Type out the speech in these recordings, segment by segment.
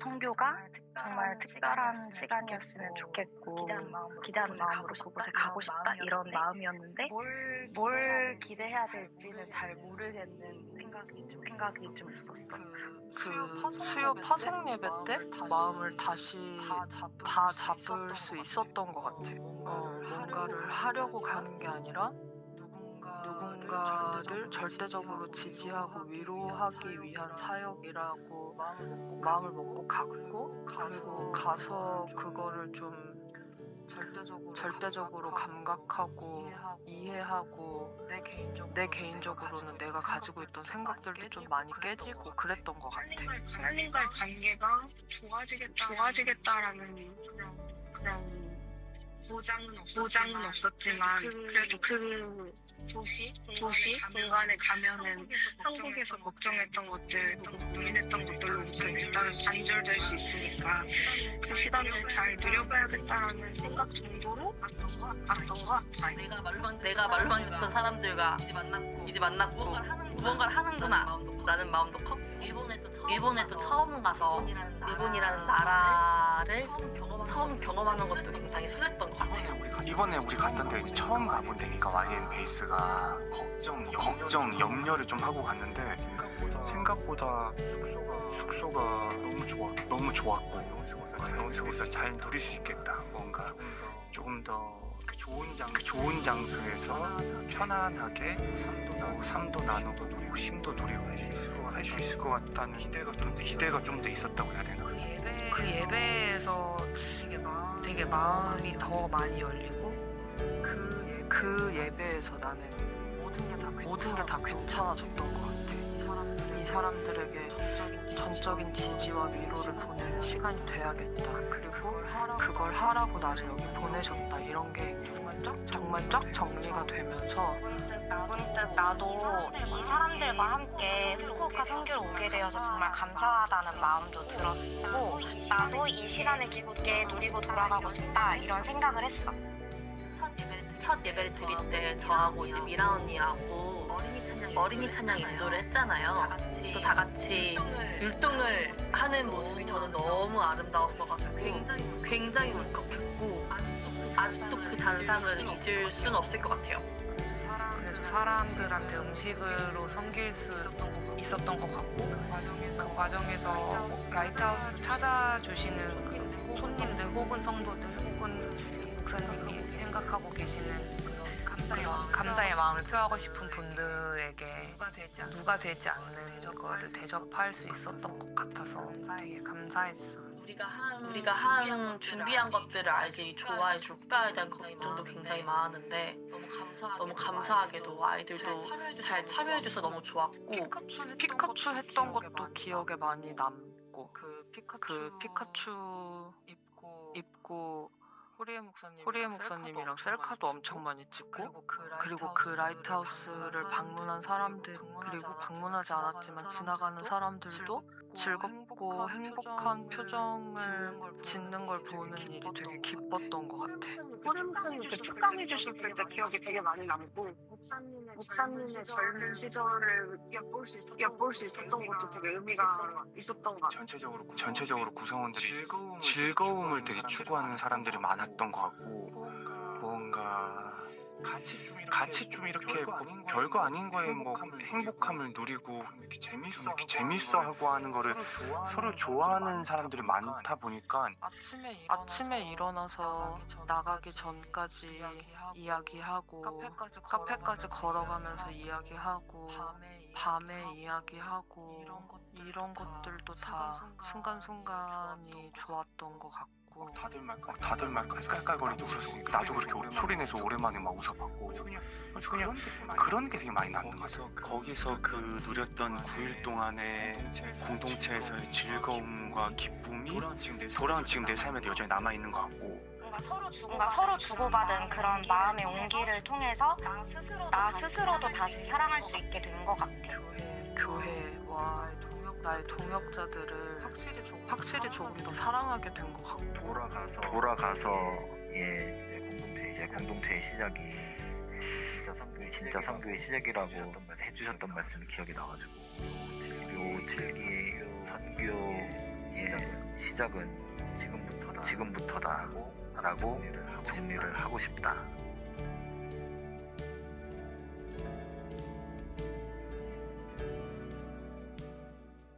선교가 정말 특별한 시간이었으면 좋겠고 기대하는 마음으로 그곳에 가고 싶다 이런 마음이었는데 뭘 기대해야 될지는 잘 모르겠는 생각이 좀 있었어. 그 수요 파송 예배 때 마음을 다시 다 잡을 수 있었던 것 같아. 뭔가를 하려고 가는 게 아니라 누군가를 절대적으로 지지하고 위로하기 위한 사역이라고 마음을 먹고 갔고, 그리고 가서 그거를 좀 절대적으로 감각하고 이해하고 내 개인적으로는 내가 가지고 있던 생각들도 좀 많이 깨지고 그랬던 것 같아. 하나님과의 관계가 좋아지겠다라는 그런 보장은 없었지만 그래도 그 도시 공간에 가면은 한국에서 걱정했던 것들, 고민했던 것들로부터 일단은 단절될 수 있으니까 그 시간을 잘 누려봐야겠다라는 생각 정도로 봤던 것 같아. 내가 말로만 듣던 사람들과 이제 만났고 무언가를 하는구나 라는 마음도 컸고, 일본에 또 처음 가서 일본이라는 나라를 처음 경험하는 것도 굉장히 설렜던 것 같아요. 이번에 우리 갔던 데 이제 처음 가본 데니까 YN 베이스가 걱정, 염려를 좀 하고 갔는데 생각보다 숙소가 너무 좋았고 여기서 잘 누릴 수 있겠다. 뭔가 조금 더 좋은 장소에서 편안하게 삶도 나누고 누리고 쉼도 누리고 할 수 있을 것 같다는 기대가 좀 더 있었다고 해야 되나? 그 예배에서 되게 마음이 더 많이 열리고 그 예배에서 나는 모든 게 다 괜찮아졌던 것 같아. 이 사람들에게 전적인 지지와 위로를 보내는 시간이 돼야겠다. 그리고 그걸 하라고 나를 여기 보내셨다. 이런 게 정말 쫙 정리가 되면서 문득 나도 이 사람들과 함께 후쿠오카 선교를 오게 되어서 정말 감사하다는 마음도 들었고, 나도 이 시간을 기쁘게 누리고 돌아가고 싶다 이런 생각을 했어. 첫 예배를 드릴 때 저하고 이제 미라 언니하고 어린이 찬양 인도를 했잖아요. 또 다 같이 율동을 하는 모습이 저는 너무 아름다웠어가지고 굉장히 울컥했고, 아직도 그 단상을 잊을 수는 없을 것 같아요. 그래도 사람들한테 음식으로 섬길 수 있었던 것 같고, 그 과정에서 라이트하우스 찾아주시는 그 손님들 혹은 성도들 혹은 목사님이 생각하고 계시는 그런 감사의 마음을 표하고 싶은 분들에게 누가 되지 않는 거를 대접할 수 있었던 것 같아서 되게 감사했어. 우리가 한 준비한 것들을 아이들이 좋아해 줄까에 대한 걱정도 굉장히 많았는데 너무 감사하게도 아이들도 잘 참여해줘서 너무 좋았고, 피카츄 했던 것도 기억에 많이 남고, 그 피카츄 입고 호리에 목사님이랑 셀카도 엄청 많이 찍고, 그리고 그 라이트하우스를 방문한 사람들, 그리고 방문하지 않았지만 지나가는 사람들도 즐겁고 행복한 표정을 짓는 걸 보는 일이 되게 기뻤던 것 같아. 호림 목사님께 축강해 주셨을 때 기억이 되게 많이 남고, 목사님의 젊은 시절을 엿볼 수 있었던 것도 되게 의미가 있었던 것 같아요. 전체적으로 구성원들이 즐거움을 되게 추구하는 사람들이 많았던 것 같고, 뭔가 같이 좀 이렇게 별거 아닌 거에 뭐 행복함을 누리고 이렇게 재밌어 하고 하는 거를 서로 좋아하는 사람들이 많다 보니까 아침에 일어나서 나가기 전까지 이야기하고, 카페까지 걸어가면서 이야기하고, 밤에 이야기하고, 이런 것들도 다 순간순간이 좋았던 것 같고, 다들 막 깔깔거리고 웃었어. 나도 그렇게 소리내서 오랜만에 막 웃어봤고, 그냥 그런 게 되게 많이 남는 것 같아. 거기서 그 누렸던 9일 동안의 공동체에서의 즐거움과 기쁨이 돌아온 지금 내 삶에도 여전히 남아있는 것 같고, 뭔가 서로 주고받은 그런 마음의 온기를 통해서 나 스스로도 다시 사랑할 수 있게 된 것 같아. 교회와 나의 동역자들을 확실히 조금 더 사랑하게 된 것 같고, 돌아가서 이제 공동체의 시작이 진짜 선교의 시작이라고 해주셨던 말씀이 기억이 나가지고, 요 7기의 선교의 시작은 지금부터다라고 정리를 하고 싶다.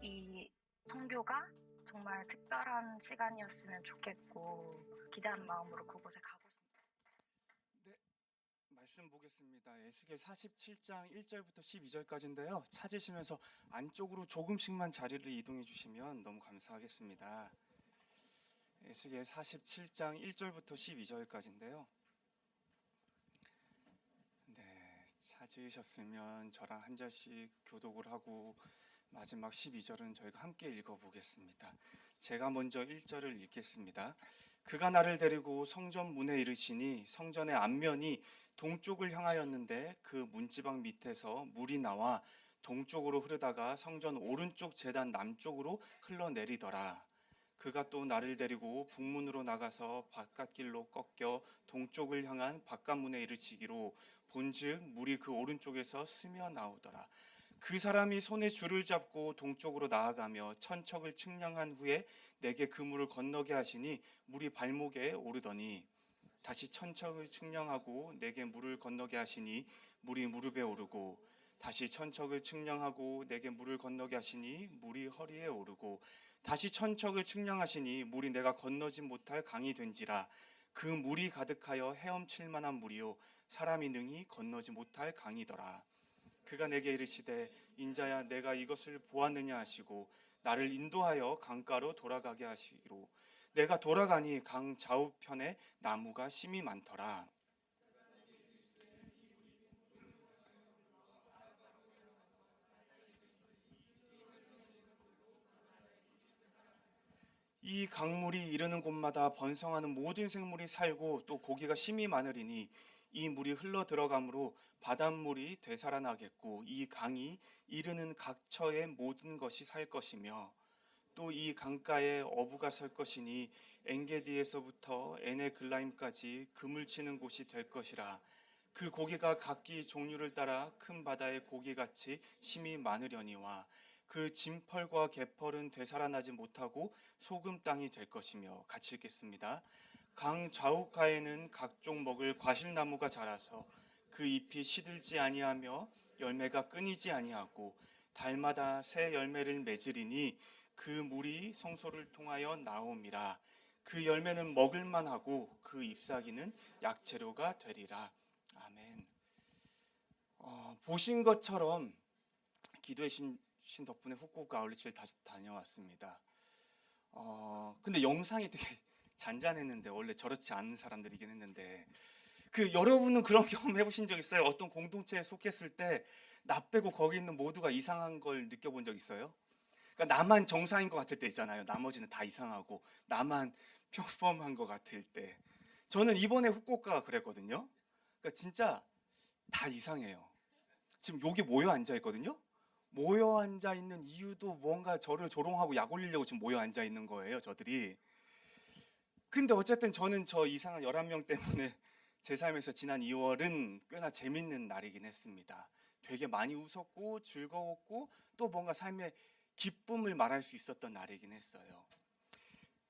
이 성교가 정말 특별한 시간이었으면 좋겠고 기대하는 마음으로 그곳에 가고 싶습니다. 네, 말씀 보겠습니다. 에스겔 47장 1절부터 12절까지인데요. 찾으시면서 안쪽으로 조금씩만 자리를 이동해 주시면 너무 감사하겠습니다. 에스겔 47장 1절부터 12절까지인데요. 네, 찾으셨으면 저랑 한 절씩 교독을 하고 마지막 12절은 저희가 함께 읽어보겠습니다. 제가 먼저 1절을 읽겠습니다. 그가 나를 데리고 성전 문에 이르시니 성전의 앞면이 동쪽을 향하였는데 그 문지방 밑에서 물이 나와 동쪽으로 흐르다가 성전 오른쪽 제단 남쪽으로 흘러내리더라. 그가 또 나를 데리고 북문으로 나가서 바깥길로 꺾여 동쪽을 향한 바깥문에 이르시기로 본즉 물이 그 오른쪽에서 스며 나오더라. 그 사람이 손에 줄을 잡고 동쪽으로 나아가며 천척을 측량한 후에 내게 그 물을 건너게 하시니 물이 발목에 오르더니 다시 천척을 측량하고 내게 물을 건너게 하시니 물이 무릎에 오르고 다시 천척을 측량하고 내게 물을 건너게 하시니 물이 허리에 오르고 다시 천척을 측량하시니 물이 내가 건너지 못할 강이 된지라. 그 물이 가득하여 헤엄칠 만한 물이요 사람이 능히 건너지 못할 강이더라. 그가 내게 이르시되 인자야 내가 이것을 보았느냐 하시고 나를 인도하여 강가로 돌아가게 하시기로 내가 돌아가니 강 좌우편에 나무가 심이 많더라. 이 강물이 이르는 곳마다 번성하는 모든 생물이 살고 또 고기가 심이 많으리니 이 물이 흘러 들어가므로 바닷물이 되살아나겠고 이 강이 이르는 각처의 모든 것이 살 것이며 또 이 강가에 어부가 설 것이니 엔게디에서부터 에네글라임까지 그물 치는 곳이 될 것이라. 그 고기가 각기 종류를 따라 큰 바다의 고기같이 심이 많으려니와 그 진펄과 개펄은 되살아나지 못하고 소금 땅이 될 것이며. 같이 읽겠습니다. 강 좌우가에는 각종 먹을 과실나무가 자라서 그 잎이 시들지 아니하며 열매가 끊이지 아니하고 달마다 새 열매를 맺으리니 그 물이 성소를 통하여 나옴이라. 그 열매는 먹을만하고 그 잎사귀는 약재료가 되리라. 아멘. 보신 것처럼 기도해 신 덕분에 후쿠오카 아울렛을 다시 다녀왔습니다. 근데 영상이 되게 잔잔했는데 원래 저렇지 않은 사람들이긴 했는데 여러분은 그런 경험 해보신 적 있어요? 어떤 공동체에 속했을 때 나 빼고 거기 있는 모두가 이상한 걸 느껴본 적 있어요? 그러니까 나만 정상인 것 같을 때 있잖아요. 나머지는 다 이상하고 나만 평범한 것 같을 때. 저는 이번에 후쿠오카가 그랬거든요. 그러니까 진짜 다 이상해요. 지금 여기 모여 앉아 있거든요. 모여 앉아 있는 이유도 뭔가 저를 조롱하고 약 올리려고 지금 모여 앉아 있는 거예요, 저들이. 근데 어쨌든 저는 저 이상한 11명 때문에 제 삶에서 지난 2월은 꽤나 재밌는 날이긴 했습니다. 되게 많이 웃었고 즐거웠고 또 뭔가 삶의 기쁨을 말할 수 있었던 날이긴 했어요.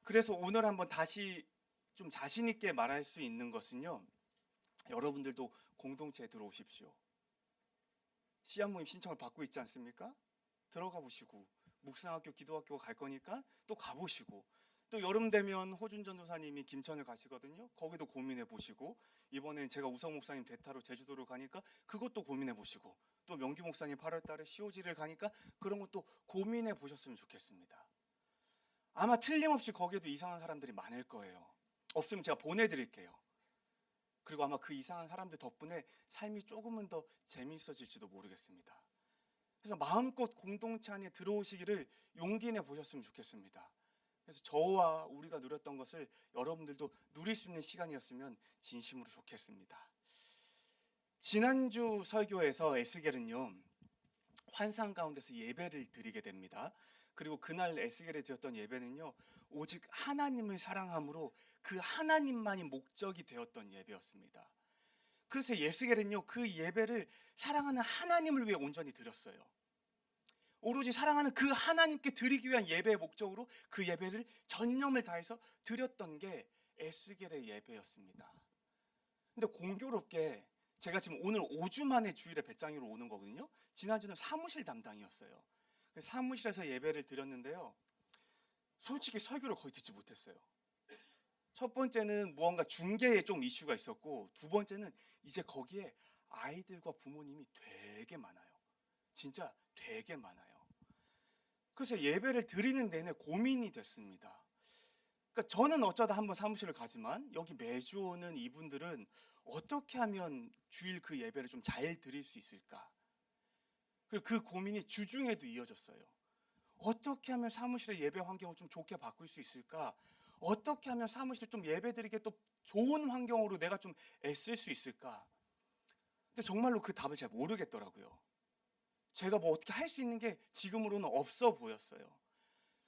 그래서 오늘 한번 다시 좀 자신 있게 말할 수 있는 것은요. 여러분들도 공동체에 들어오십시오. 씨앗 모임 신청을 받고 있지 않습니까? 들어가 보시고 묵상학교 기도학교 갈 거니까 또 가보시고 또 여름 되면 호준 전도사님이 김천을 가시거든요. 거기도 고민해 보시고 이번엔 제가 우성 목사님 대타로 제주도를 가니까 그것도 고민해 보시고 또 명기 목사님 8월 달에 COG를 가니까 그런 것도 고민해 보셨으면 좋겠습니다. 아마 틀림없이 거기에도 이상한 사람들이 많을 거예요. 없으면 제가 보내드릴게요. 그리고 아마 그 이상한 사람들 덕분에 삶이 조금은 더 재미있어질지도 모르겠습니다. 그래서 마음껏 공동체 안에 들어오시기를 용기 내 보셨으면 좋겠습니다. 그래서 저와 우리가 누렸던 것을 여러분들도 누릴 수 있는 시간이었으면 진심으로 좋겠습니다. 지난주 설교에서 에스겔은요, 환상 가운데서 예배를 드리게 됩니다. 그리고 그날 에스겔에 드렸던 예배는요, 오직 하나님을 사랑함으로 그 하나님만이 목적이 되었던 예배였습니다. 그래서 에스겔은요, 그 예배를 사랑하는 하나님을 위해 온전히 드렸어요. 오로지 사랑하는 그 하나님께 드리기 위한 예배의 목적으로 그 예배를 전념을 다해서 드렸던 게 에스겔의 예배였습니다. 근데 공교롭게 제가 지금 오늘 5주 만에 주일에 배짱이로 오는 거거든요. 지난주는 사무실 담당이었어요. 사무실에서 예배를 드렸는데요. 솔직히 설교를 거의 듣지 못했어요. 첫 번째는 무언가 중계에 좀 이슈가 있었고, 두 번째는 이제 거기에 아이들과 부모님이 되게 많아요. 진짜 되게 많아요. 그래서 예배를 드리는 내내 고민이 됐습니다. 그러니까 저는 어쩌다 한번 사무실을 가지만 여기 매주 오는 이분들은 어떻게 하면 주일 그 예배를 좀 잘 드릴 수 있을까? 그리고 그 고민이 주중에도 이어졌어요. 어떻게 하면 사무실의 예배 환경을 좀 좋게 바꿀 수 있을까? 어떻게 하면 사무실을 좀 예배 드리게 또 좋은 환경으로 내가 좀 애쓸 수 있을까? 근데 정말로 그 답을 잘 모르겠더라고요. 제가 뭐 어떻게 할 수 있는 게 지금으로는 없어 보였어요.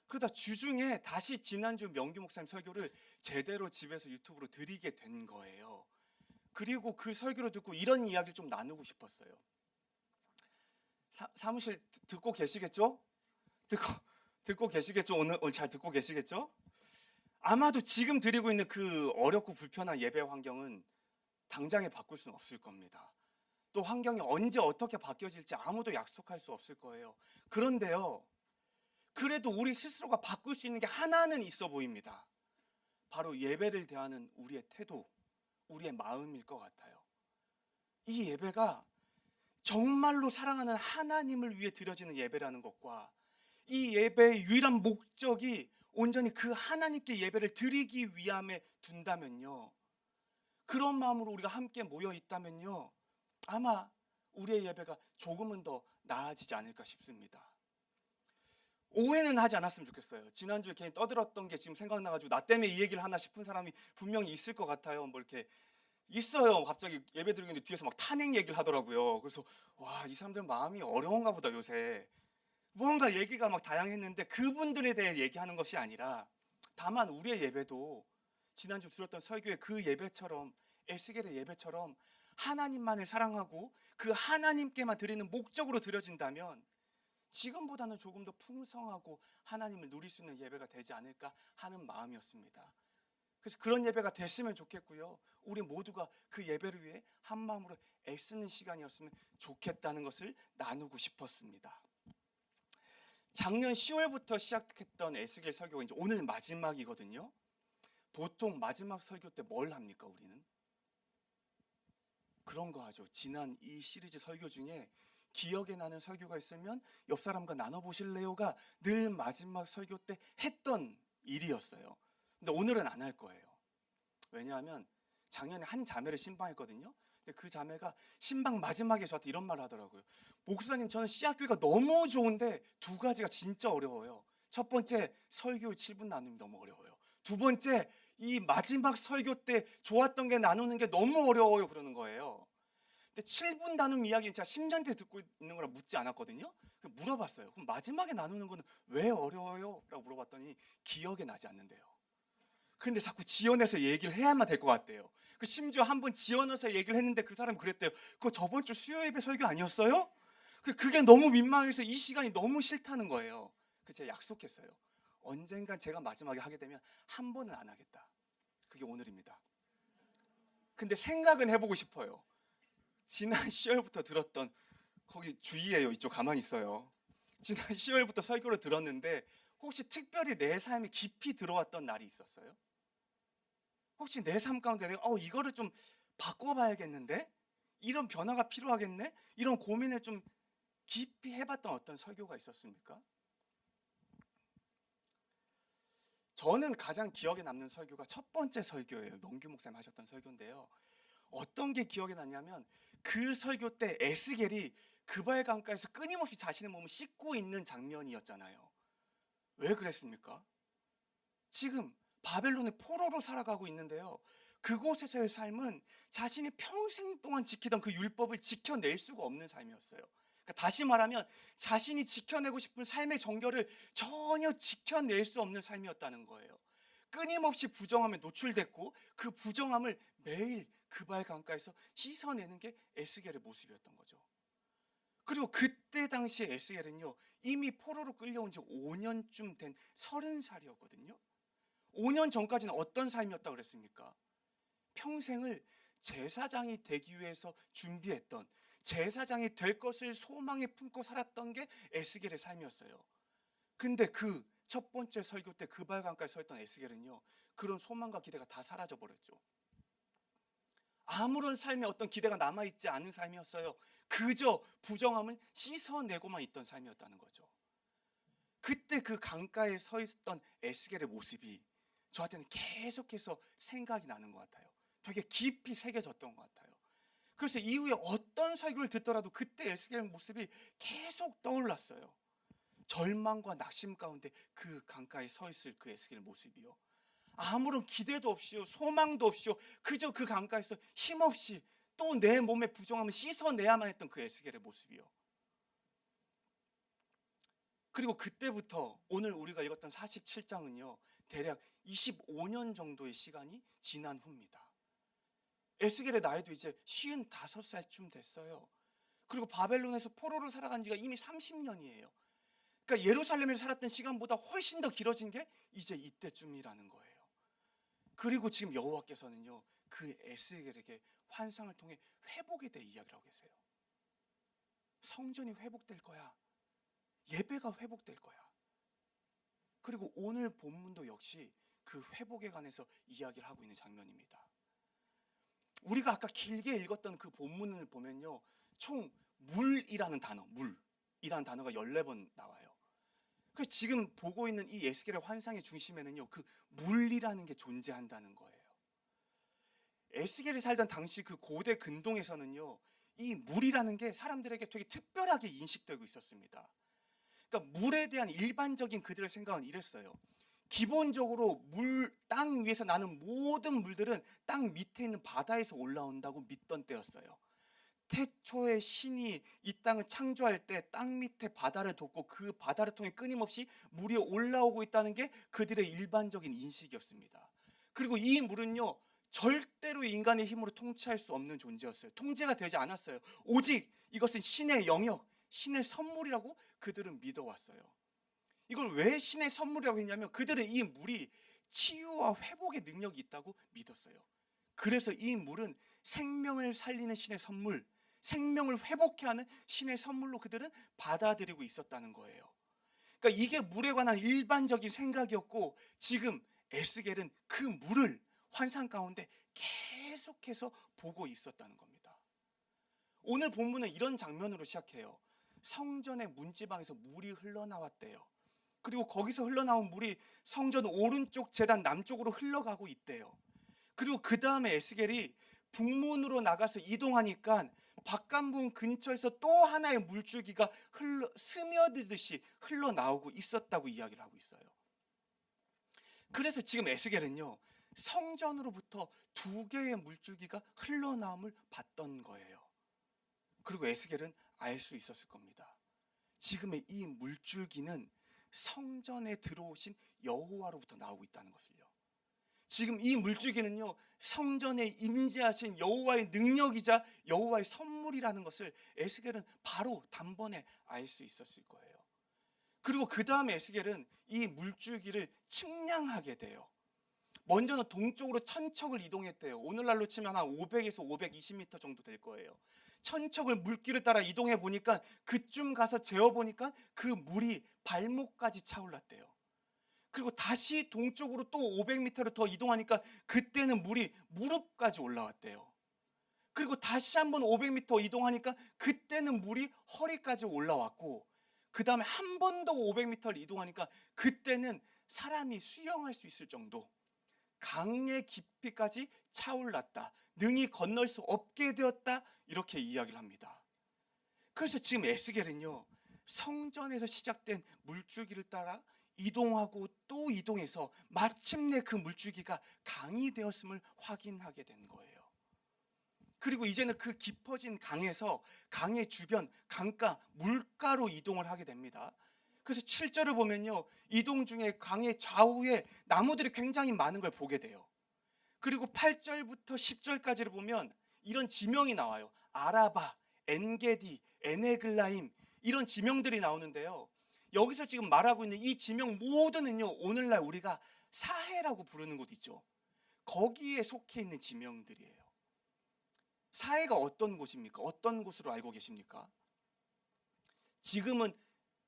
그러다 주중에 다시 지난주 명규 목사님 설교를 제대로 집에서 유튜브로 드리게 된 거예요. 그리고 그 설교를 듣고 이런 이야기를 좀 나누고 싶었어요. 사무실 듣고 계시겠죠? 듣고 계시겠죠? 오늘 잘 듣고 계시겠죠? 아마도 지금 드리고 있는 그 어렵고 불편한 예배 환경은 당장에 바꿀 수는 없을 겁니다. 또 환경이 언제 어떻게 바뀌어질지 아무도 약속할 수 없을 거예요. 그런데요, 그래도 우리 스스로가 바꿀 수 있는 게 하나는 있어 보입니다. 바로 예배를 대하는 우리의 태도, 우리의 마음일 것 같아요. 이 예배가 정말로 사랑하는 하나님을 위해 드려지는 예배라는 것과 이 예배의 유일한 목적이 온전히 그 하나님께 예배를 드리기 위함에 둔다면요, 그런 마음으로 우리가 함께 모여 있다면요, 아마 우리의 예배가 조금은 더 나아지지 않을까 싶습니다. 오해는 하지 않았으면 좋겠어요. 지난주에 괜히 떠들었던 게 지금 생각나가지고 나 때문에 이 얘기를 하나 싶은 사람이 분명히 있을 것 같아요. 뭐 이렇게 있어요. 갑자기 예배 드리는데 뒤에서 막 탄핵 얘기를 하더라고요. 그래서 와, 이 사람들 마음이 어려운가 보다 요새. 뭔가 얘기가 막 다양했는데 그분들에 대해 얘기하는 것이 아니라, 다만 우리의 예배도 지난주 들었던 설교의 그 예배처럼, 에스겔의 예배처럼 하나님만을 사랑하고 그 하나님께만 드리는 목적으로 드려진다면 지금보다는 조금 더 풍성하고 하나님을 누릴 수 있는 예배가 되지 않을까 하는 마음이었습니다. 그래서 그런 예배가 됐으면 좋겠고요, 우리 모두가 그 예배를 위해 한 마음으로 애쓰는 시간이었으면 좋겠다는 것을 나누고 싶었습니다. 작년 10월부터 시작했던 에스겔 설교가 이제 오늘 마지막이거든요. 보통 마지막 설교 때 뭘 합니까, 우리는? 그런 거 하죠. 지난 이 시리즈 설교 중에 기억에 나는 설교가 있으면 옆 사람과 나눠보실래요가 늘 마지막 설교 때 했던 일이었어요. 근데 오늘은 안 할 거예요. 왜냐하면 작년에 한 자매를 신방했거든요. 근데 그 자매가 신방 마지막에 저한테 이런 말을 하더라고요. 목사님, 저는 씨앗교회가 너무 좋은데 두 가지가 진짜 어려워요. 첫 번째, 설교 7분 나눔이 너무 어려워요. 두 번째, 이 마지막 설교 때 좋았던 게 나누는 게 너무 어려워요. 그러는 거예요. 근데 7분 나눔 이야기는 제가 10년 째 듣고 있는 거라 묻지 않았거든요. 물어봤어요. 그럼 마지막에 나누는 거는 왜 어려워요? 라고 물어봤더니 기억에 나지 않는데요. 근데 자꾸 지어내서 얘기를 해야만 될 것 같대요. 심지어 한번 지어내서 얘기를 했는데 그 사람이 그랬대요. 그거 저번 주 수요 예배 설교 아니었어요? 그게 너무 민망해서 이 시간이 너무 싫다는 거예요. 그래서 제가 약속했어요. 언젠간 제가 마지막에 하게 되면 한 번은 안 하겠다. 그게 오늘입니다. 근데 생각은 해보고 싶어요. 지난 10월부터 들었던, 거기 주의해요. 이쪽 가만히 있어요. 지난 10월부터 설교를 들었는데 혹시 특별히 내 삶에 깊이 들어왔던 날이 있었어요? 혹시 내 삶 가운데 내가 이거를 좀 바꿔봐야겠는데? 이런 변화가 필요하겠네? 이런 고민을 좀 깊이 해봤던 어떤 설교가 있었습니까? 저는 가장 기억에 남는 설교가 첫 번째 설교예요. 명규 목사님 하셨던 설교인데요. 어떤 게 기억에 났냐면 그 설교 때 에스겔이 그발 강가에서 끊임없이 자신의 몸을 씻고 있는 장면이었잖아요. 왜 그랬습니까? 지금 바벨론의 포로로 살아가고 있는데요, 그곳에서의 삶은 자신이 평생 동안 지키던 그 율법을 지켜낼 수가 없는 삶이었어요. 그러니까 다시 말하면 자신이 지켜내고 싶은 삶의 정결을 전혀 지켜낼 수 없는 삶이었다는 거예요. 끊임없이 부정함에 노출됐고 그 부정함을 매일 그발 강가에서 씻어내는 게 에스겔의 모습이었던 거죠. 그리고 그때 당시에 에스겔은요, 이미 포로로 끌려온 지 5년쯤 된 30살이었거든요. 5년 전까지는 어떤 삶이었다고 그랬습니까? 평생을 제사장이 되기 위해서 준비했던, 제사장이 될 것을 소망에 품고 살았던 게 에스겔의 삶이었어요. 근데 그 첫 번째 설교 때 그발강가에 서 있던 에스겔은요, 그런 소망과 기대가 다 사라져 버렸죠. 아무런 삶에 어떤 기대가 남아있지 않은 삶이었어요. 그저 부정함을 씻어내고만 있던 삶이었다는 거죠. 그때 그 강가에 서 있던 에스겔의 모습이 저한테는 계속해서 생각이 나는 것 같아요. 되게 깊이 새겨졌던 것 같아요. 그래서 이후에 어떤 설교를 듣더라도 그때 에스겔의 모습이 계속 떠올랐어요. 절망과 낙심 가운데 그 강가에 서 있을 그 에스겔의 모습이요. 아무런 기대도 없이요, 소망도 없이요, 그저 그 강가에서 힘없이 또 내 몸의 부정함을 씻어내야만 했던 그 에스겔의 모습이요. 그리고 그때부터 오늘 우리가 읽었던 47장은요, 대략 25년 정도의 시간이 지난 후입니다. 에스겔의 나이도 이제 55살쯤 됐어요. 그리고 바벨론에서 포로로 살아간 지가 이미 30년이에요. 그러니까 예루살렘에서 살았던 시간보다 훨씬 더 길어진 게 이제 이때쯤이라는 거예요. 그리고 지금 여호와께서는요, 그 에스겔에게 환상을 통해 회복에 대해 이야기를 하고 계세요. 성전이 회복될 거야. 예배가 회복될 거야. 그리고 오늘 본문도 역시 그 회복에 관해서 이야기를 하고 있는 장면입니다. 우리가 아까 길게 읽었던 그 본문을 보면요, 총 물이라는 단어, 물이라는 단어가 14번 나와요. 그래서 지금 보고 있는 이 에스겔의 환상의 중심에는요, 그 물이라는 게 존재한다는 거예요. 에스겔이 살던 당시 그 고대 근동에서는요, 이 물이라는 게 사람들에게 되게 특별하게 인식되고 있었습니다. 그러니까 물에 대한 일반적인 그들의 생각은 이랬어요. 기본적으로 땅 위에서 나는 모든 물들은 땅 밑에 있는 바다에서 올라온다고 믿던 때였어요. 태초에 신이 이 땅을 창조할 때 땅 밑에 바다를 뒀고 그 바다를 통해 끊임없이 물이 올라오고 있다는 게 그들의 일반적인 인식이었습니다. 그리고 이 물은요, 절대로 인간의 힘으로 통치할 수 없는 존재였어요. 통제가 되지 않았어요. 오직 이것은 신의 영역, 신의 선물이라고 그들은 믿어왔어요. 이걸 왜 신의 선물이라고 했냐면 그들은 이 물이 치유와 회복의 능력이 있다고 믿었어요. 그래서 이 물은 생명을 살리는 신의 선물, 생명을 회복케 하는 신의 선물로 그들은 받아들이고 있었다는 거예요. 그러니까 이게 물에 관한 일반적인 생각이었고, 지금 에스겔은 그 물을 환상 가운데 계속해서 보고 있었다는 겁니다. 오늘 본문은 이런 장면으로 시작해요. 성전의 문지방에서 물이 흘러나왔대요. 그리고 거기서 흘러나온 물이 성전 오른쪽 제단 남쪽으로 흘러가고 있대요. 그리고 그 다음에 에스겔이 북문으로 나가서 이동하니까 바깥문 근처에서 또 하나의 물줄기가 스며들듯이 흘러나오고 있었다고 이야기를 하고 있어요. 그래서 지금 에스겔은요, 성전으로부터 2개의 물줄기가 흘러나옴을 봤던 거예요. 그리고 에스겔은 알 수 있었을 겁니다. 지금의 이 물줄기는 성전에 들어오신 여호와로부터 나오고 있다는 것을요. 지금 이 물줄기는요, 성전에 임재하신 여호와의 능력이자 여호와의 선물이라는 것을 에스겔은 바로 단번에 알 수 있었을 거예요. 그리고 그 다음에 에스겔은 이 물줄기를 측량하게 돼요. 먼저는 동쪽으로 1000척을 이동했대요. 오늘날로 치면 한 500에서 520m 정도 될 거예요. 1000척을 물길을 따라 이동해 보니까 그쯤 가서 재어보니까 그 물이 발목까지 차올랐대요. 그리고 다시 동쪽으로 또 500m를 더 이동하니까 그때는 물이 무릎까지 올라왔대요. 그리고 다시 한번 500m 이동하니까 그때는 물이 허리까지 올라왔고, 그 다음에 한 번 더 500m를 이동하니까 그때는 사람이 수영할 수 있을 정도, 강의 깊이까지 차올랐다, 능히 건널 수 없게 되었다, 이렇게 이야기를 합니다. 그래서 지금 에스겔은요, 성전에서 시작된 물줄기를 따라 이동하고 또 이동해서 마침내 그 물줄기가 강이 되었음을 확인하게 된 거예요. 그리고 이제는 그 깊어진 강에서 강의 주변, 강가, 물가로 이동을 하게 됩니다. 그래서 7절을 보면요, 이동 중에 강의 좌우에 나무들이 굉장히 많은 걸 보게 돼요. 그리고 8절부터 10절까지를 보면 이런 지명이 나와요. 아라바, 엔게디, 에네글라임, 이런 지명들이 나오는데요, 여기서 지금 말하고 있는 이 지명 모두는요, 오늘날 우리가 사해라고 부르는 곳 있죠. 거기에 속해 있는 지명들이에요. 사해가 어떤 곳입니까? 어떤 곳으로 알고 계십니까? 지금은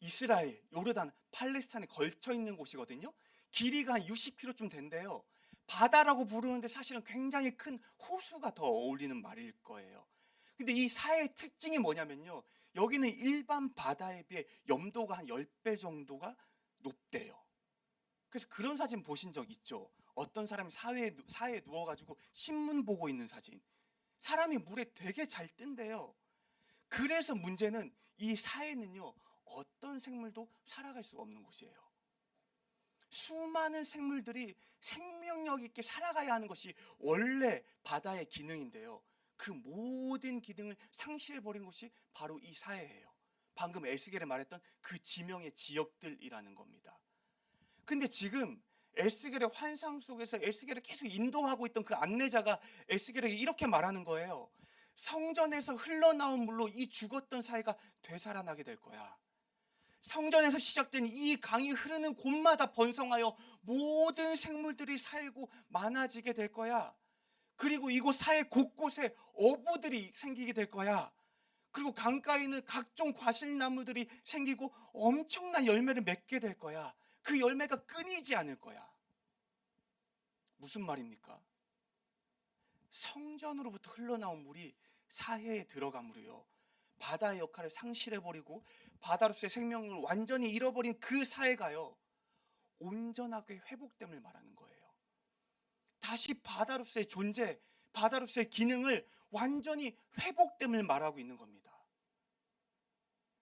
이스라엘, 요르단, 팔레스타인에 걸쳐 있는 곳이거든요. 길이가 한 60km쯤 된대요. 바다라고 부르는데 사실은 굉장히 큰 호수가 더 어울리는 말일 거예요. 근데 이 사해의 특징이 뭐냐면요, 여기는 일반 바다에 비해 염도가 한 10배 정도가 높대요. 그래서 그런 사진 보신 적 있죠? 어떤 사람이 사해에 누워가지고 신문 보고 있는 사진. 사람이 물에 되게 잘 뜬대요. 그래서 문제는 이 사해는요, 어떤 생물도 살아갈 수가 없는 곳이에요. 수많은 생물들이 생명력 있게 살아가야 하는 것이 원래 바다의 기능인데요. 그 모든 기능을 상실해버린 곳이 바로 이 사해예요. 방금 에스겔이 말했던 그 지명의 지역들이라는 겁니다. 근데 지금 에스겔의 환상 속에서 에스겔을 계속 인도하고 있던 그 안내자가 에스겔에게 이렇게 말하는 거예요. 성전에서 흘러나온 물로 이 죽었던 사해가 되살아나게 될 거야. 성전에서 시작된 이 강이 흐르는 곳마다 번성하여 모든 생물들이 살고 많아지게 될 거야. 그리고 이곳 사해 곳곳에 어부들이 생기게 될 거야. 그리고 강가에는 각종 과실나무들이 생기고 엄청난 열매를 맺게 될 거야. 그 열매가 끊이지 않을 거야. 무슨 말입니까? 성전으로부터 흘러나온 물이 사해에 들어감으로요, 바다의 역할을 상실해버리고 바다로서의 생명을 완전히 잃어버린 그 사해가요, 온전하게 회복됨을 말하는 거예요. 다시 바다로서의 존재, 바다로서의 기능을 완전히 회복됨을 말하고 있는 겁니다.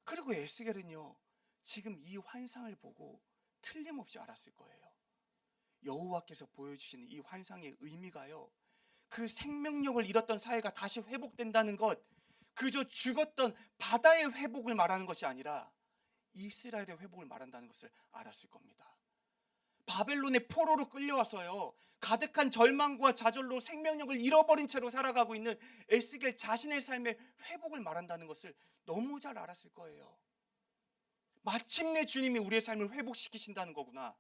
그리고 에스겔은요, 지금 이 환상을 보고 틀림없이 알았을 거예요. 여호와께서 보여주시는 이 환상의 의미가요, 그 생명력을 잃었던 사회가 다시 회복된다는 것, 그저 죽었던 바다의 회복을 말하는 것이 아니라 이스라엘의 회복을 말한다는 것을 알았을 겁니다. 바벨론의 포로로 끌려와서요, 가득한 절망과 좌절로 생명력을 잃어버린 채로 살아가고 있는 에스겔 자신의 삶의 회복을 말한다는 것을 너무 잘 알았을 거예요. 마침내 주님이 우리의 삶을 회복시키신다는 거구나.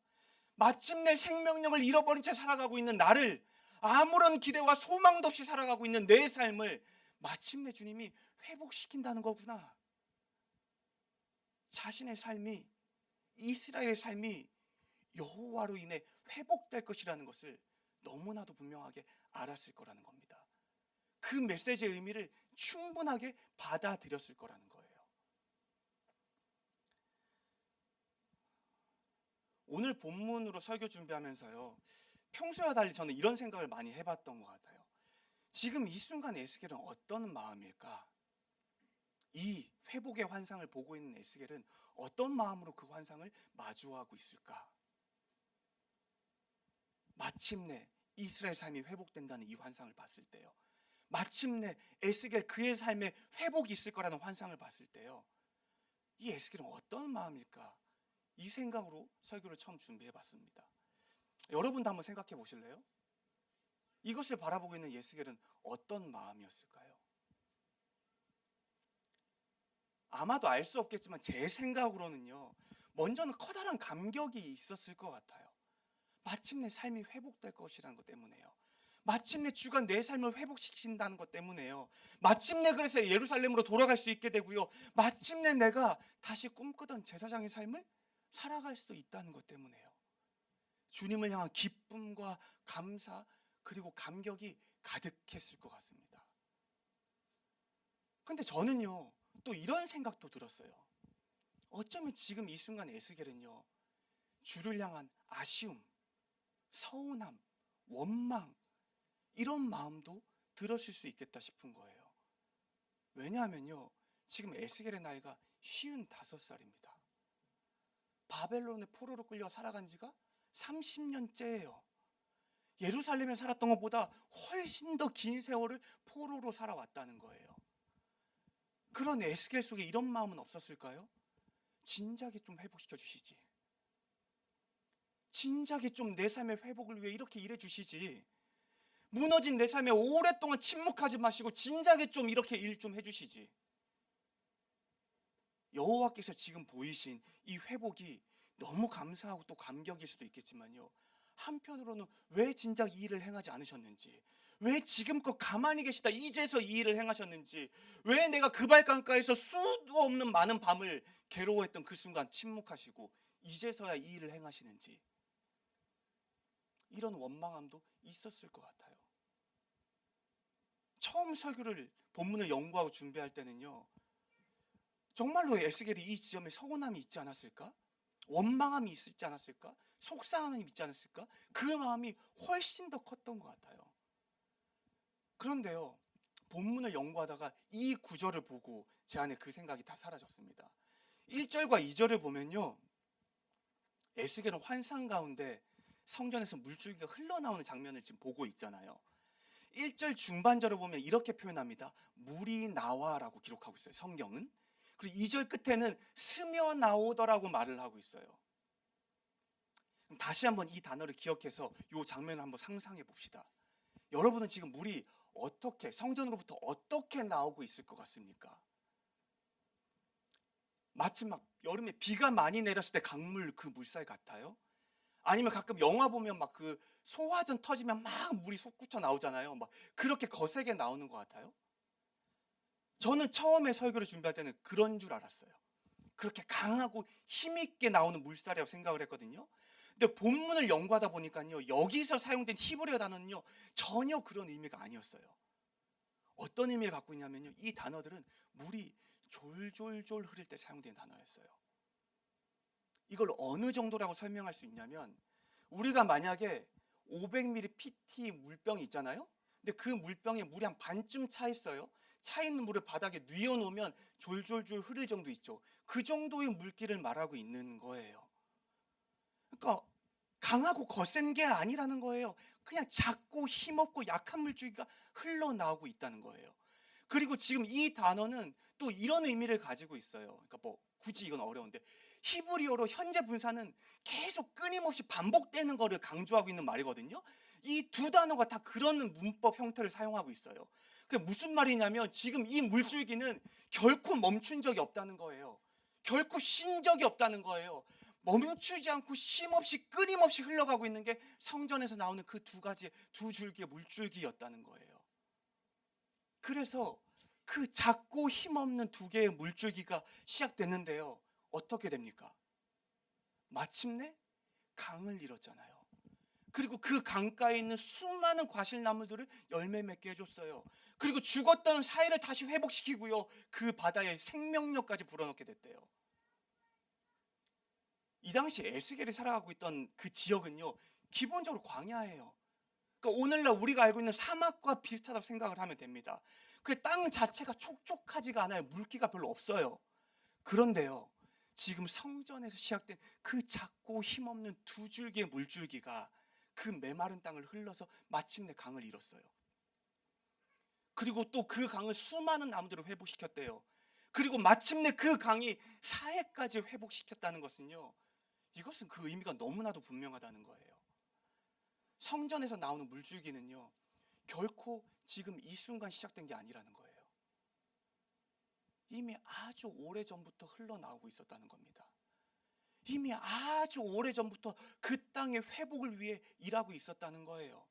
마침내 생명력을 잃어버린 채 살아가고 있는 나를, 아무런 기대와 소망도 없이 살아가고 있는 내 삶을 마침내 주님이 회복시킨다는 거구나. 자신의 삶이, 이스라엘의 삶이 여호와로 인해 회복될 것이라는 것을 너무나도 분명하게 알았을 거라는 겁니다. 그 메시지의 의미를 충분하게 받아들였을 거라는 거예요. 오늘 본문으로 설교 준비하면서요, 평소와 달리 저는 이런 생각을 많이 해봤던 것 같아요. 지금 이 순간 에스겔은 어떤 마음일까? 이 회복의 환상을 보고 있는 에스겔은 어떤 마음으로 그 환상을 마주하고 있을까? 마침내 이스라엘 삶이 회복된다는 이 환상을 봤을 때요, 마침내 에스겔 그의 삶에 회복이 있을 거라는 환상을 봤을 때요, 이 에스겔은 어떤 마음일까? 이 생각으로 설교를 처음 준비해 봤습니다. 여러분도 한번 생각해 보실래요? 이것을 바라보고 있는 에스겔은 어떤 마음이었을까요? 아마도 알 수 없겠지만 제 생각으로는요, 먼저는 커다란 감격이 있었을 것 같아요. 마침내 삶이 회복될 것이라는 것 때문에요. 마침내 주가 내 삶을 회복시킨다는 것 때문에요. 마침내 그래서 예루살렘으로 돌아갈 수 있게 되고요, 마침내 내가 다시 꿈꾸던 제사장의 삶을 살아갈 수도 있다는 것 때문에요. 주님을 향한 기쁨과 감사 그리고 감격이 가득했을 것 같습니다. 근데 저는요, 또 이런 생각도 들었어요. 어쩌면 지금 이 순간 에스겔은요, 주를 향한 아쉬움, 서운함, 원망, 이런 마음도 들었을 수 있겠다 싶은 거예요. 왜냐하면요, 지금 에스겔의 나이가 55살입니다. 바벨론의 포로로 끌려 살아간 지가 30년째예요. 예루살렘에 살았던 것보다 훨씬 더 긴 세월을 포로로 살아왔다는 거예요. 그런 에스겔 속에 이런 마음은 없었을까요? 진작에 좀 회복시켜 주시지. 진작에 좀 내 삶의 회복을 위해 이렇게 일해 주시지. 무너진 내 삶에 오랫동안 침묵하지 마시고 진작에 좀 이렇게 일 좀 해주시지. 여호와께서 지금 보이신 이 회복이 너무 감사하고 또 감격일 수도 있겠지만요, 한편으로는 왜 진작 이 일을 행하지 않으셨는지, 왜 지금껏 가만히 계시다 이제서 이 일을 행하셨는지, 왜 내가 그 발강가에서 수도 없는 많은 밤을 괴로워했던 그 순간 침묵하시고 이제서야 이 일을 행하시는지, 이런 원망함도 있었을 것 같아요. 처음 설교를 본문을 연구하고 준비할 때는요, 정말로 에스겔이 이 지점에 서운함이 있지 않았을까? 원망함이 있지 않았을까? 속상함이 있지 않았을까? 그 마음이 훨씬 더 컸던 것 같아요. 그런데요, 본문을 연구하다가 이 구절을 보고 제 안에 그 생각이 다 사라졌습니다. 1절과 2절을 보면요, 에스겔은 환상 가운데 성전에서 물줄기가 흘러나오는 장면을 지금 보고 있잖아요. 1절 중반절을 보면 이렇게 표현합니다. 물이 나와라고 기록하고 있어요, 성경은. 그리고 2절 끝에는 스며 나오더라고 말을 하고 있어요. 그럼 다시 한번 이 단어를 기억해서 이 장면을 한번 상상해 봅시다. 여러분은 지금 물이 어떻게, 성전으로부터 어떻게 나오고 있을 것 같습니까? 마치 막 여름에 비가 많이 내렸을 때 강물 그 물살 같아요? 아니면 가끔 영화 보면 막 그 소화전 터지면 막 물이 솟구쳐 나오잖아요. 막 그렇게 거세게 나오는 것 같아요? 저는 처음에 설교를 준비할 때는 그런 줄 알았어요. 그렇게 강하고 힘있게 나오는 물살이라고 생각을 했거든요. 근데 본문을 연구하다 보니까요, 여기서 사용된 히브리어 단어는요, 전혀 그런 의미가 아니었어요. 어떤 의미를 갖고 있냐면요, 이 단어들은 물이 졸졸졸 흐를 때 사용된 단어였어요. 이걸 어느 정도라고 설명할 수 있냐면, 우리가 만약에 500ml PT 물병이 있잖아요. 근데 그 물병에 물이 한 반쯤 차 있어요. 차 있는 물을 바닥에 뉘어놓으면 졸졸졸 흐를 정도 있죠. 그 정도의 물기를 말하고 있는 거예요. 그러니까 강하고 거센 게 아니라는 거예요. 그냥 작고 힘없고 약한 물줄기가 흘러나오고 있다는 거예요. 그리고 지금 이 단어는 또 이런 의미를 가지고 있어요. 그러니까 뭐 굳이 이건 어려운데, 히브리어로 현재 분사는 계속 끊임없이 반복되는 거를 강조하고 있는 말이거든요. 이 두 단어가 다 그런 문법 형태를 사용하고 있어요. 그게 무슨 말이냐면, 지금 이 물줄기는 결코 멈춘 적이 없다는 거예요. 결코 쉰 적이 없다는 거예요. 멈추지 않고 쉼없이 끊임없이 흘러가고 있는 게 성전에서 나오는 그 두 줄기의 물줄기였다는 거예요. 그래서 그 작고 힘없는 두 개의 물줄기가 시작됐는데요, 어떻게 됩니까? 마침내 강을 잃었잖아요. 그리고 그 강가에 있는 수많은 과실나무들을 열매 맺게 해줬어요. 그리고 죽었던 사이를 다시 회복시키고요, 그 바다에 생명력까지 불어넣게 됐대요. 이 당시 에스겔이 살아가고 있던 그 지역은요, 기본적으로 광야예요. 그러니까 오늘날 우리가 알고 있는 사막과 비슷하다고 생각을 하면 됩니다. 그 땅 자체가 촉촉하지가 않아요. 물기가 별로 없어요. 그런데요, 지금 성전에서 시작된 그 작고 힘없는 두 줄기의 물줄기가 그 메마른 땅을 흘러서 마침내 강을 잃었어요. 그리고 또 그 강은 수많은 나무들을 회복시켰대요. 그리고 마침내 그 강이 사해까지 회복시켰다는 것은요, 이것은 그 의미가 너무나도 분명하다는 거예요. 성전에서 나오는 물줄기는요, 결코 지금 이 순간 시작된 게 아니라는 거예요. 이미 아주 오래전부터 흘러나오고 있었다는 겁니다. 이미 아주 오래전부터 그 땅의 회복을 위해 일하고 있었다는 거예요.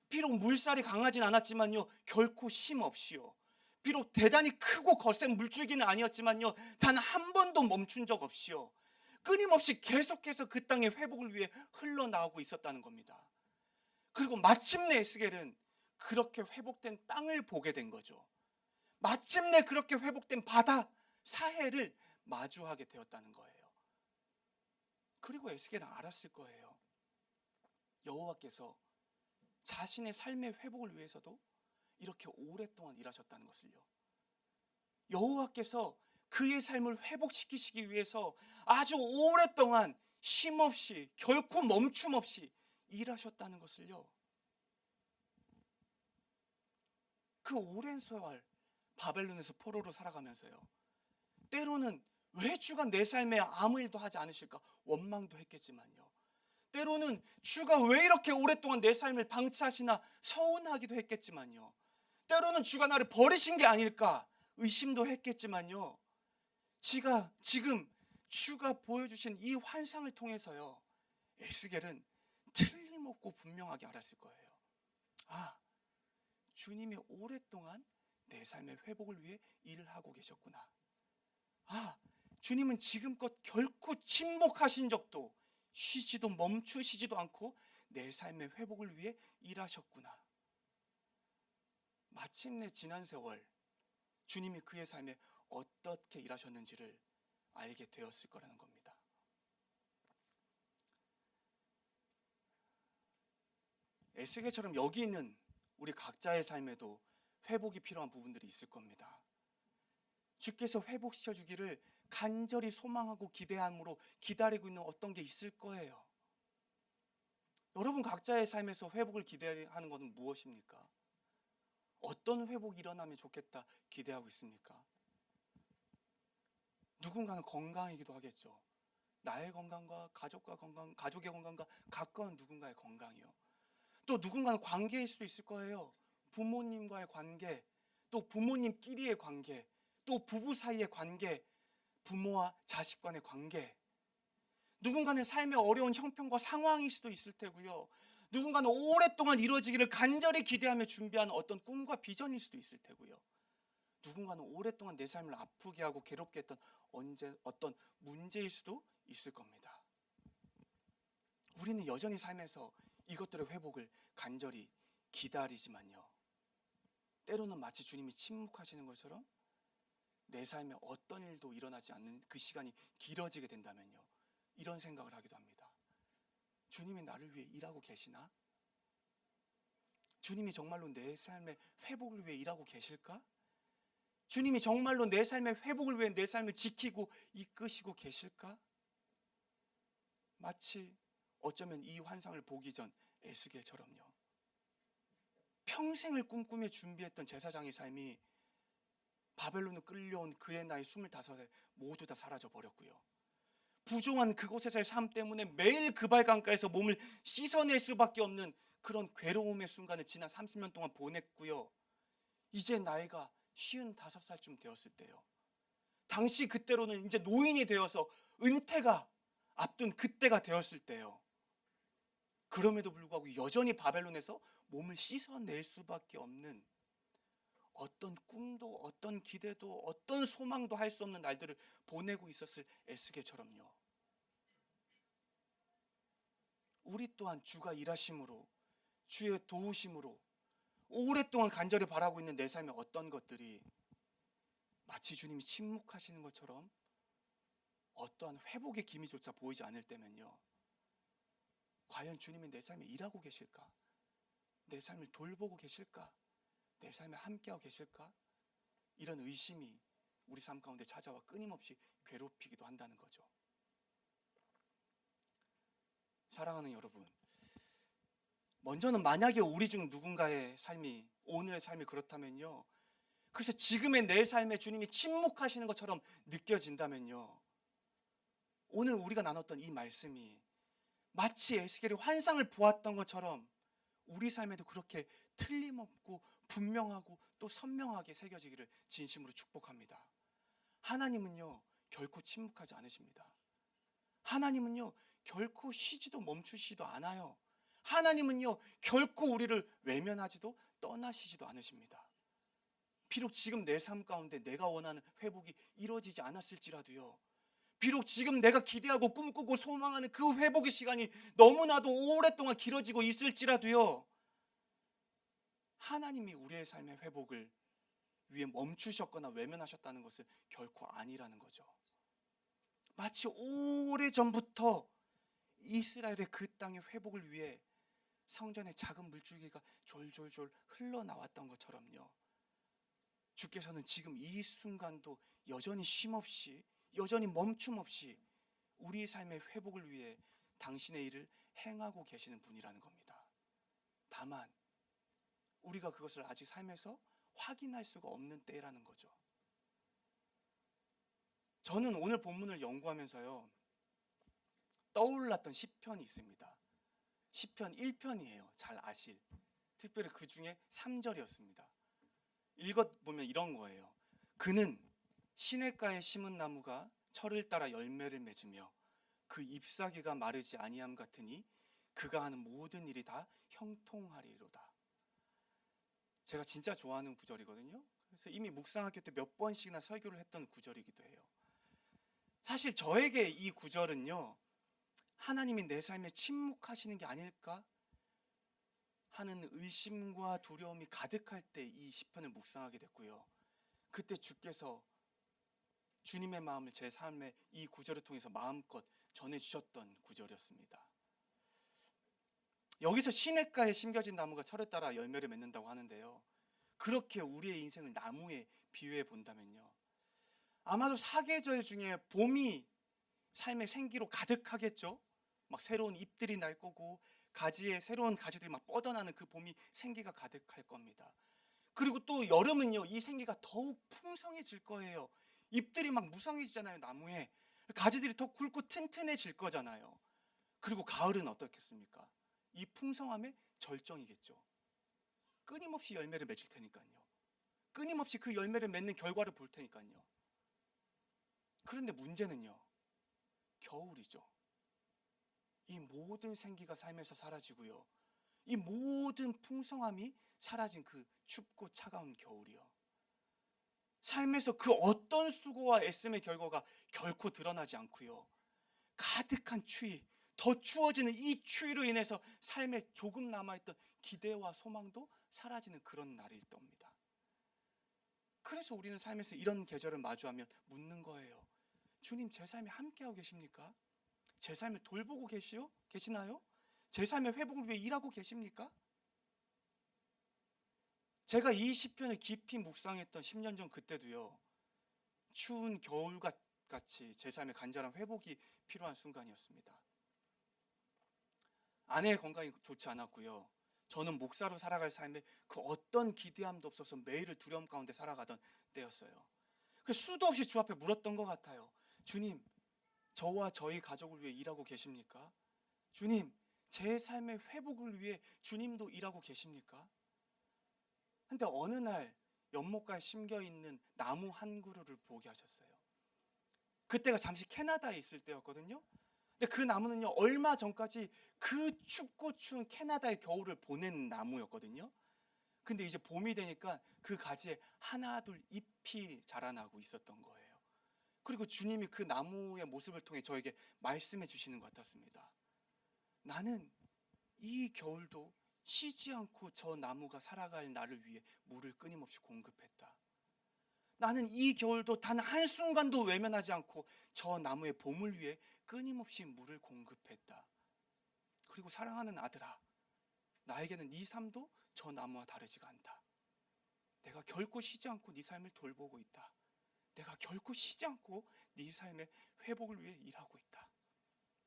비록 물살이 강하진 않았지만요, 결코 쉼 없이요. 비록 대단히 크고 거센 물줄기는 아니었지만요, 단 한 번도 멈춘 적 없이요, 끊임없이 계속해서 그 땅의 회복을 위해 흘러나오고 있었다는 겁니다. 그리고 마침내 에스겔은 그렇게 회복된 땅을 보게 된 거죠. 마침내 그렇게 회복된 바다, 사해를 마주하게 되었다는 거예요. 그리고 에스겔은 알았을 거예요. 여호와께서 자신의 삶의 회복을 위해서도 이렇게 오랫동안 일하셨다는 것을요. 여호와께서 그의 삶을 회복시키시기 위해서 아주 오랫동안 쉼없이, 결코 멈춤 없이 일하셨다는 것을요. 그 오랜 세월 바벨론에서 포로로 살아가면서요, 때로는 왜 주가 내 삶에 아무 일도 하지 않으실까 원망도 했겠지만요, 때로는 주가 왜 이렇게 오랫동안 내 삶을 방치하시나 서운하기도 했겠지만요, 때로는 주가 나를 버리신 게 아닐까 의심도 했겠지만요, 지금 주가 보여주신 이 환상을 통해서요, 에스겔은 틀림없고 분명하게 알았을 거예요. 아, 주님이 오랫동안 내 삶의 회복을 위해 일을 하고 계셨구나. 아, 주님은 지금껏 결코 침묵하신 적도, 쉬지도 멈추시지도 않고 내 삶의 회복을 위해 일하셨구나. 마침내 지난 세월 주님이 그의 삶에 어떻게 일하셨는지를 알게 되었을 거라는 겁니다. 에스겔처럼 여기 있는 우리 각자의 삶에도 회복이 필요한 부분들이 있을 겁니다. 주께서 회복시켜 주기를 간절히 소망하고 기대함으로 기다리고 있는 어떤 게 있을 거예요. 여러분 각자의 삶에서 회복을 기대하는 것은 무엇입니까? 어떤 회복이 일어나면 좋겠다 기대하고 있습니까? 누군가는 건강이기도 하겠죠. 나의 건강과 가족의 건강과 가까운 누군가의 건강이요. 또 누군가는 관계일 수도 있을 거예요. 부모님과의 관계, 또 부모님끼리의 관계, 또 부부 사이의 관계, 부모와 자식 간의 관계. 누군가는 삶의 어려운 형편과 상황일 수도 있을 테고요. 누군가는 오랫동안 이루어지기를 간절히 기대하며 준비하는 어떤 꿈과 비전일 수도 있을 테고요. 누군가는 오랫동안 내 삶을 아프게 하고 괴롭게 했던 어떤 문제일 수도 있을 겁니다. 우리는 여전히 삶에서 이것들의 회복을 간절히 기다리지만요, 때로는 마치 주님이 침묵하시는 것처럼 내 삶에 어떤 일도 일어나지 않는 그 시간이 길어지게 된다면요, 이런 생각을 하기도 합니다. 주님이 나를 위해 일하고 계시나? 주님이 정말로 내 삶의 회복을 위해 일하고 계실까? 주님이 정말로 내 삶의 회복을 위해 내 삶을 지키고 이끄시고 계실까? 마치 어쩌면 이 환상을 보기 전 에스겔처럼요, 평생을 꿈꾸며 준비했던 제사장의 삶이 바벨론으로 끌려온 그의 나이 25에 모두 다 사라져 버렸고요. 부정한 그곳에서의 삶 때문에 매일 그발강가에서 몸을 씻어낼 수밖에 없는 그런 괴로움의 순간을 지난 30년 동안 보냈고요. 이제 나이가 55살쯤 되었을 때요, 당시 그때로는 이제 노인이 되어서 은퇴가 앞둔 그때가 되었을 때요, 그럼에도 불구하고 여전히 바벨론에서 몸을 씻어낼 수밖에 없는 어떤 꿈도 어떤 기대도 어떤 소망도 할 수 없는 날들을 보내고 있었을 에스겔처럼요, 우리 또한 주가 일하심으로, 주의 도우심으로 오랫동안 간절히 바라고 있는 내 삶의 어떤 것들이 마치 주님이 침묵하시는 것처럼 어떠한 회복의 기미조차 보이지 않을 때면요, 과연 주님이 내 삶에 일하고 계실까? 내 삶을 돌보고 계실까? 내 삶에 함께하고 계실까? 이런 의심이 우리 삶 가운데 찾아와 끊임없이 괴롭히기도 한다는 거죠. 사랑하는 여러분, 먼저는 만약에 우리 중 누군가의 삶이, 오늘의 삶이 그렇다면요, 그래서 지금의 내 삶에 주님이 침묵하시는 것처럼 느껴진다면요, 오늘 우리가 나눴던 이 말씀이 마치 에스겔이 환상을 보았던 것처럼 우리 삶에도 그렇게 틀림없고 분명하고 또 선명하게 새겨지기를 진심으로 축복합니다. 하나님은요, 결코 침묵하지 않으십니다. 하나님은요, 결코 쉬지도 멈추시지도 않아요. 하나님은요, 결코 우리를 외면하지도 떠나시지도 않으십니다. 비록 지금 내 삶 가운데 내가 원하는 회복이 이루어지지 않았을지라도요, 비록 지금 내가 기대하고 꿈꾸고 소망하는 그 회복의 시간이 너무나도 오랫동안 길어지고 있을지라도요, 하나님이 우리의 삶의 회복을 위해 멈추셨거나 외면하셨다는 것은 결코 아니라는 거죠. 마치 오래전부터 이스라엘의 그 땅의 회복을 위해 성전의 작은 물줄기가 졸졸졸 흘러나왔던 것처럼요, 주께서는 지금 이 순간도 여전히 쉼없이, 여전히 멈춤없이 우리 삶의 회복을 위해 당신의 일을 행하고 계시는 분이라는 겁니다. 다만 우리가 그것을 아직 삶에서 확인할 수가 없는 때라는 거죠. 저는 오늘 본문을 연구하면서요, 떠올랐던 시편이 있습니다. 시편 1편이에요. 잘 아실. 특별히 그 중에 3절이었습니다. 읽어보면 이런 거예요. 그는 시냇가에 심은 나무가 철을 따라 열매를 맺으며 그 잎사귀가 마르지 아니함 같으니 그가 하는 모든 일이 다 형통하리로다. 제가 진짜 좋아하는 구절이거든요. 그래서 이미 묵상학교 때 몇 번씩이나 설교를 했던 구절이기도 해요. 사실 저에게 이 구절은요, 하나님이 내 삶에 침묵하시는 게 아닐까 하는 의심과 두려움이 가득할 때 이 시편을 묵상하게 됐고요. 그때 주께서 주님의 마음을 제 삶에 이 구절을 통해서 마음껏 전해주셨던 구절이었습니다. 여기서 시냇가에 심겨진 나무가 철에 따라 열매를 맺는다고 하는데요, 그렇게 우리의 인생을 나무에 비유해 본다면요, 아마도 사계절 중에 봄이 삶의 생기로 가득하겠죠. 막 새로운 잎들이 날 거고 가지에 새로운 가지들이 막 뻗어나는 그 봄이 생기가 가득할 겁니다. 그리고 또 여름은요, 이 생기가 더욱 풍성해질 거예요. 잎들이 막 무성해지잖아요. 나무에 가지들이 더 굵고 튼튼해질 거잖아요. 그리고 가을은 어떻겠습니까? 이 풍성함의 절정이겠죠. 끊임없이 열매를 맺을 테니까요. 끊임없이 그 열매를 맺는 결과를 볼 테니까요. 그런데 문제는요, 겨울이죠. 이 모든 생기가 삶에서 사라지고요, 이 모든 풍성함이 사라진 그 춥고 차가운 겨울이요, 삶에서 그 어떤 수고와 애씀의 결과가 결코 드러나지 않고요, 가득한 추위, 더 추워지는 이 추위로 인해서 삶에 조금 남아있던 기대와 소망도 사라지는 그런 날일 겁니다. 그래서 우리는 삶에서 이런 계절을 마주하면 묻는 거예요. 주님, 제 삶에 함께하고 계십니까? 제 삶을 돌보고 계시나요? 제 삶의 회복을 위해 일하고 계십니까? 제가 이 시편을 깊이 묵상했던 10년 전 그때도요, 추운 겨울같이 제 삶에 간절한 회복이 필요한 순간이었습니다. 아내의 건강이 좋지 않았고요, 저는 목사로 살아갈 삶에 그 어떤 기대함도 없어서 매일을 두려움 가운데 살아가던 때였어요. 그 수도 없이 주 앞에 물었던 것 같아요. 주님, 저와 저희 가족을 위해 일하고 계십니까? 주님, 제 삶의 회복을 위해 주님도 일하고 계십니까? 근데 어느 날 연못가에 심겨있는 나무 한 그루를 보게 하셨어요. 그때가 잠시 캐나다에 있을 때였거든요. 근데 그 나무는요, 얼마 전까지 그 춥고 추운 캐나다의 겨울을 보낸 나무였거든요. 근데 이제 봄이 되니까 그 가지에 하나둘 잎이 자라나고 있었던 거예요. 그리고 주님이 그 나무의 모습을 통해 저에게 말씀해 주시는 것 같았습니다. 나는 이 겨울도 쉬지 않고 저 나무가 살아갈 나를 위해 물을 끊임없이 공급했다. 나는 이 겨울도 단 한순간도 외면하지 않고 저 나무의 봄을 위해 끊임없이 물을 공급했다. 그리고 사랑하는 아들아, 나에게는 네 삶도 저 나무와 다르지가 않다. 내가 결코 쉬지 않고 네 삶을 돌보고 있다. 내가 결코 쉬지 않고 네 삶의 회복을 위해 일하고 있다.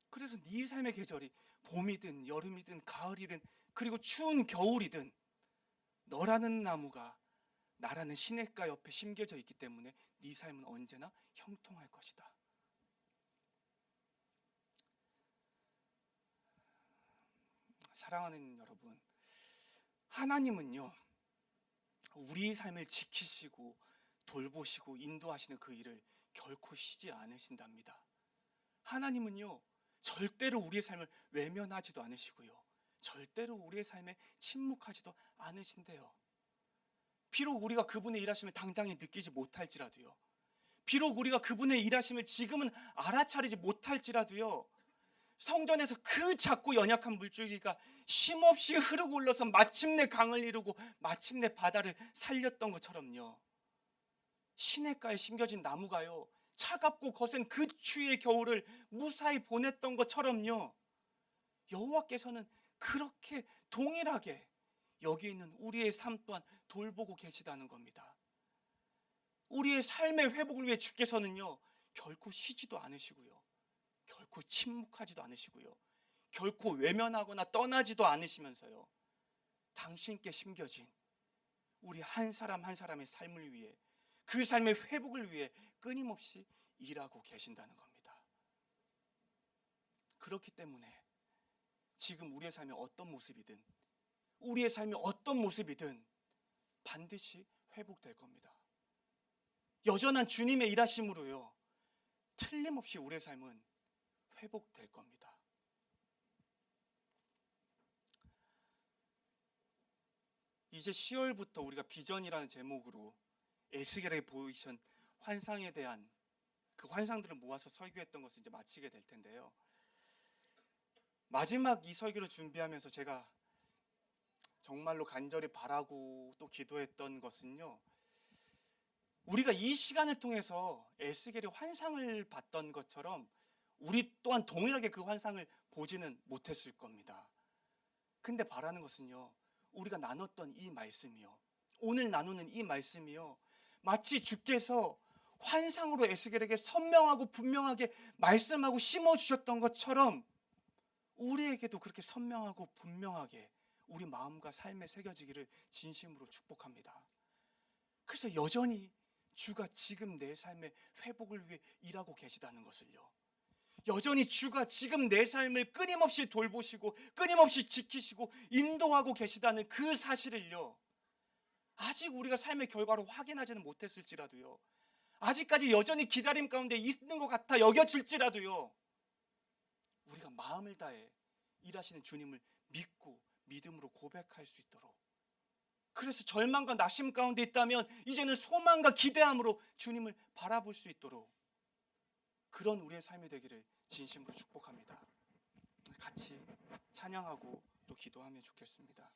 그래서 네 삶의 계절이 봄이든 여름이든 가을이든 그리고 추운 겨울이든 너라는 나무가 나라는 시냇가 옆에 심겨져 있기 때문에 네 삶은 언제나 형통할 것이다. 사랑하는 여러분, 하나님은요, 우리 삶을 지키시고 돌보시고 인도하시는 그 일을 결코 쉬지 않으신답니다. 하나님은요, 절대로 우리의 삶을 외면하지도 않으시고요, 절대로 우리의 삶에 침묵하지도 않으신대요. 비록 우리가 그분의 일하심을 당장에 느끼지 못할지라도요, 비록 우리가 그분의 일하심을 지금은 알아차리지 못할지라도요, 성전에서 그 작고 연약한 물줄기가 쉼없이 흐르고 흘러서 마침내 강을 이루고 마침내 바다를 살렸던 것처럼요, 시냇가에 심겨진 나무가요, 차갑고 거센 그 추위의 겨울을 무사히 보냈던 것처럼요, 여호와께서는 그렇게 동일하게 여기 있는 우리의 삶 또한 돌보고 계시다는 겁니다. 우리의 삶의 회복을 위해 주께서는요, 결코 쉬지도 않으시고요, 결코 침묵하지도 않으시고요, 결코 외면하거나 떠나지도 않으시면서요, 당신께 심겨진 우리 한 사람 한 사람의 삶을 위해, 그 삶의 회복을 위해 끊임없이 일하고 계신다는 겁니다. 그렇기 때문에 지금 우리의 삶이 어떤 모습이든, 우리의 삶이 어떤 모습이든 반드시 회복될 겁니다. 여전한 주님의 일하심으로요, 틀림없이 우리의 삶은 회복될 겁니다. 이제 10월부터 우리가 비전이라는 제목으로 에스겔에게 보이신 환상에 대한 그 환상들을 모아서 설교했던 것을 이제 마치게 될 텐데요. 마지막 이 설교를 준비하면서 제가 정말로 간절히 바라고 또 기도했던 것은요, 우리가 이 시간을 통해서 에스겔이 환상을 봤던 것처럼 우리 또한 동일하게 그 환상을 보지는 못했을 겁니다. 근데 바라는 것은요, 우리가 나눴던 이 말씀이요, 오늘 나누는 이 말씀이요, 마치 주께서 환상으로 에스겔에게 선명하고 분명하게 말씀하고 심어주셨던 것처럼 우리에게도 그렇게 선명하고 분명하게 우리 마음과 삶에 새겨지기를 진심으로 축복합니다. 그래서 여전히 주가 지금 내 삶의 회복을 위해 일하고 계시다는 것을요, 여전히 주가 지금 내 삶을 끊임없이 돌보시고 끊임없이 지키시고 인도하고 계시다는 그 사실을요, 아직 우리가 삶의 결과로 확인하지는 못했을지라도요, 아직까지 여전히 기다림 가운데 있는 것 같아 여겨질지라도요, 우리가 마음을 다해 일하시는 주님을 믿고 믿음으로 고백할 수 있도록, 그래서 절망과 낙심 가운데 있다면 이제는 소망과 기대함으로 주님을 바라볼 수 있도록, 그런 우리의 삶이 되기를 진심으로 축복합니다. 같이 찬양하고 또 기도하면 좋겠습니다.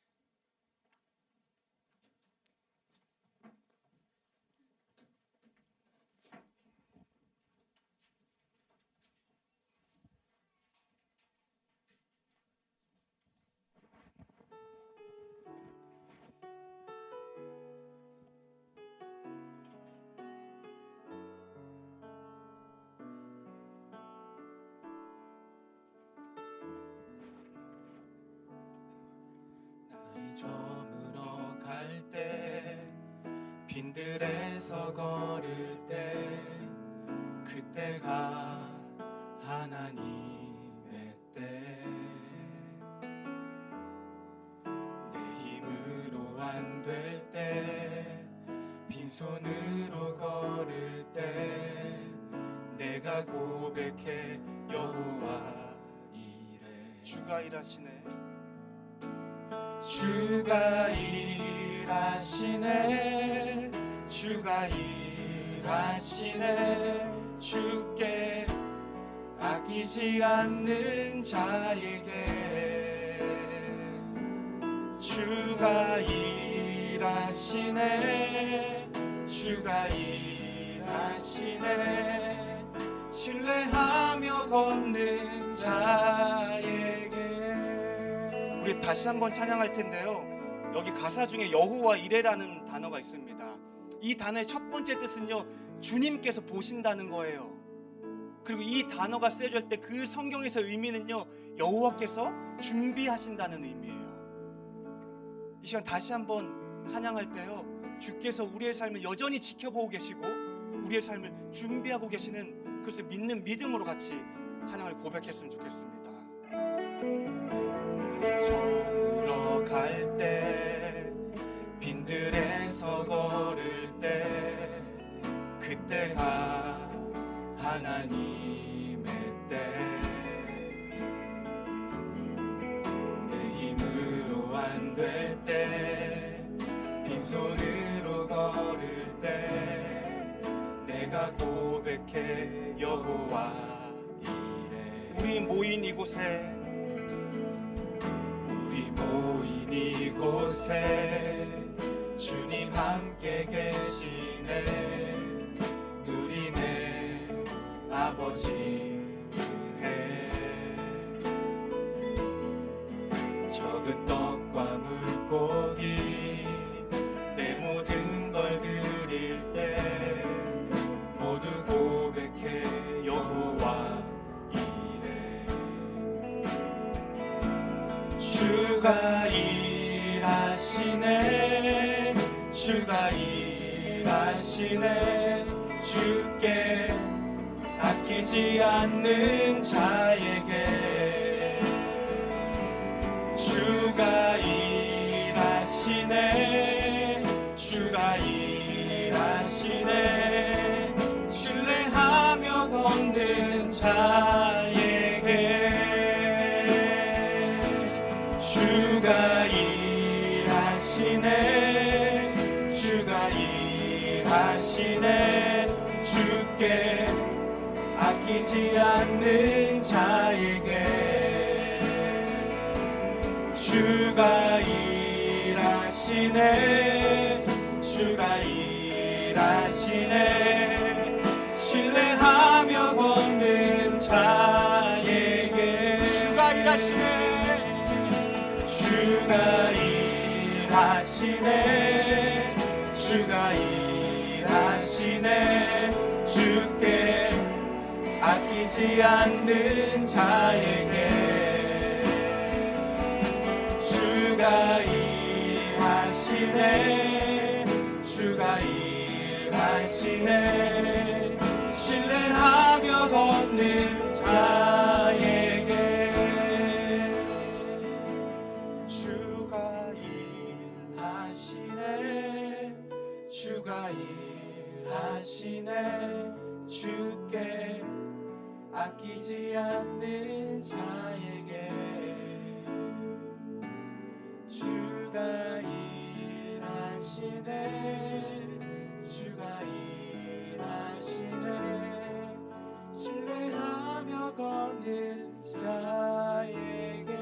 저물어 갈 때, 빈들에서 걸을 때, 그때가 하나님의 때, 내 힘으로 안 될 때, 빈손으로 걸을 때, 내가 고백해 여호와 이래. 주가 일하시네, 주가 일하시네, 주가 일하시네, 주께 아끼지 않는 자에게. 주가 일하시네, 주가 일하시네, 신뢰하며 걷는 자에게. 우리 다시 한번 찬양할 텐데요, 여기 가사 중에 여호와 이레라는 단어가 있습니다. 이 단어의 첫 번째 뜻은요, 주님께서 보신다는 거예요. 그리고 이 단어가 쓰여질 때 그 성경에서 의미는요, 여호와께서 준비하신다는 의미예요. 이 시간 다시 한번 찬양할 때요, 주께서 우리의 삶을 여전히 지켜보고 계시고 우리의 삶을 준비하고 계시는 그것을 믿는 믿음으로 같이 찬양을 고백했으면 좋겠습니다. 저물어 갈 때, 빈들에서 걸을 때, 그때가 하나님의 때, 내 힘으로 안 될 때, 빈손으로 걸을 때, 내가 고백해 여호와 이래. 우리 모인 이곳에, 모인 이곳에 주님 함께 계시네. 누리네 아버지 해. 적은 떡과 물고기 내 모든 걸 드릴 때 모두 고백해 여호와 이래. 주가 일하시네, 주가 일하시네, 주께 아끼지 않는 자에게. 주가 일하시네, 주가 일하시네, 일하시네 주가 일하시네 주께 아끼지 않는 자에게 주가 일하시네 주가 일하시네 신뢰하며 걷는 자에게 주가 일하시네 주가 일하시네 주가 일하시네 주께 아끼지 않는 자에게 주가 일하시네 주가 일하시네 신뢰하며 걷는 자에게 주가 일하시네 주가 일하시네 주께 아끼지 않는 자에게 주가 일하시네 주가 일하시네 신뢰하며 걷는 자에게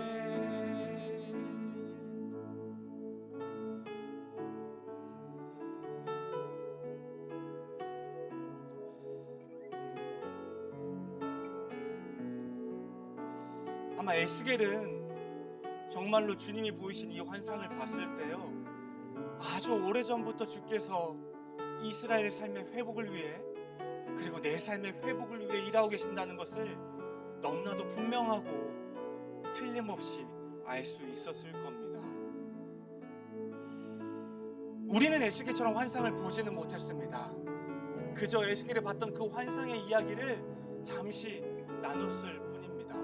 아마 에스겔은 정말로 주님이 보이신 이 환상을 봤을 때요 아주 오래전부터 주께서 이스라엘의 삶의 회복을 위해 그리고 내 삶의 회복을 위해 일하고 계신다는 것을 너무나도 분명하고 틀림없이 알 수 있었을 겁니다. 우리는 에스겔처럼 환상을 보지는 못했습니다. 그저 에스겔이 봤던 그 환상의 이야기를 잠시 나눴을 뿐입니다.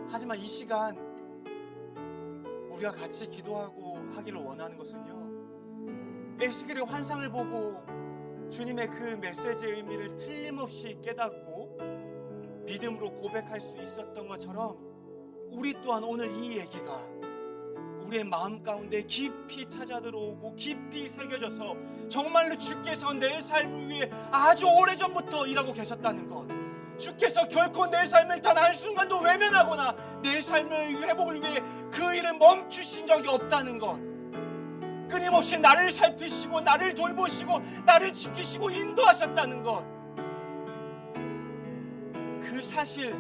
하지만 이 시간 우리가 같이 기도하고 하기를 원하는 것은요 에스겔의 환상을 보고 주님의 그 메시지의 의미를 틀림없이 깨닫고 믿음으로 고백할 수 있었던 것처럼 우리 또한 오늘 이 얘기가 우리의 마음 가운데 깊이 찾아들어오고 깊이 새겨져서 정말로 주께서 내 삶을 위해 아주 오래전부터 일하고 계셨다는 것, 주께서 결코 내 삶을 단 한순간도 외면하거나 내 삶의 회복을 위해 그 일을 멈추신 적이 없다는 것, 끊임없이 나를 살피시고 나를 돌보시고 나를 지키시고 인도하셨다는 것, 그 사실,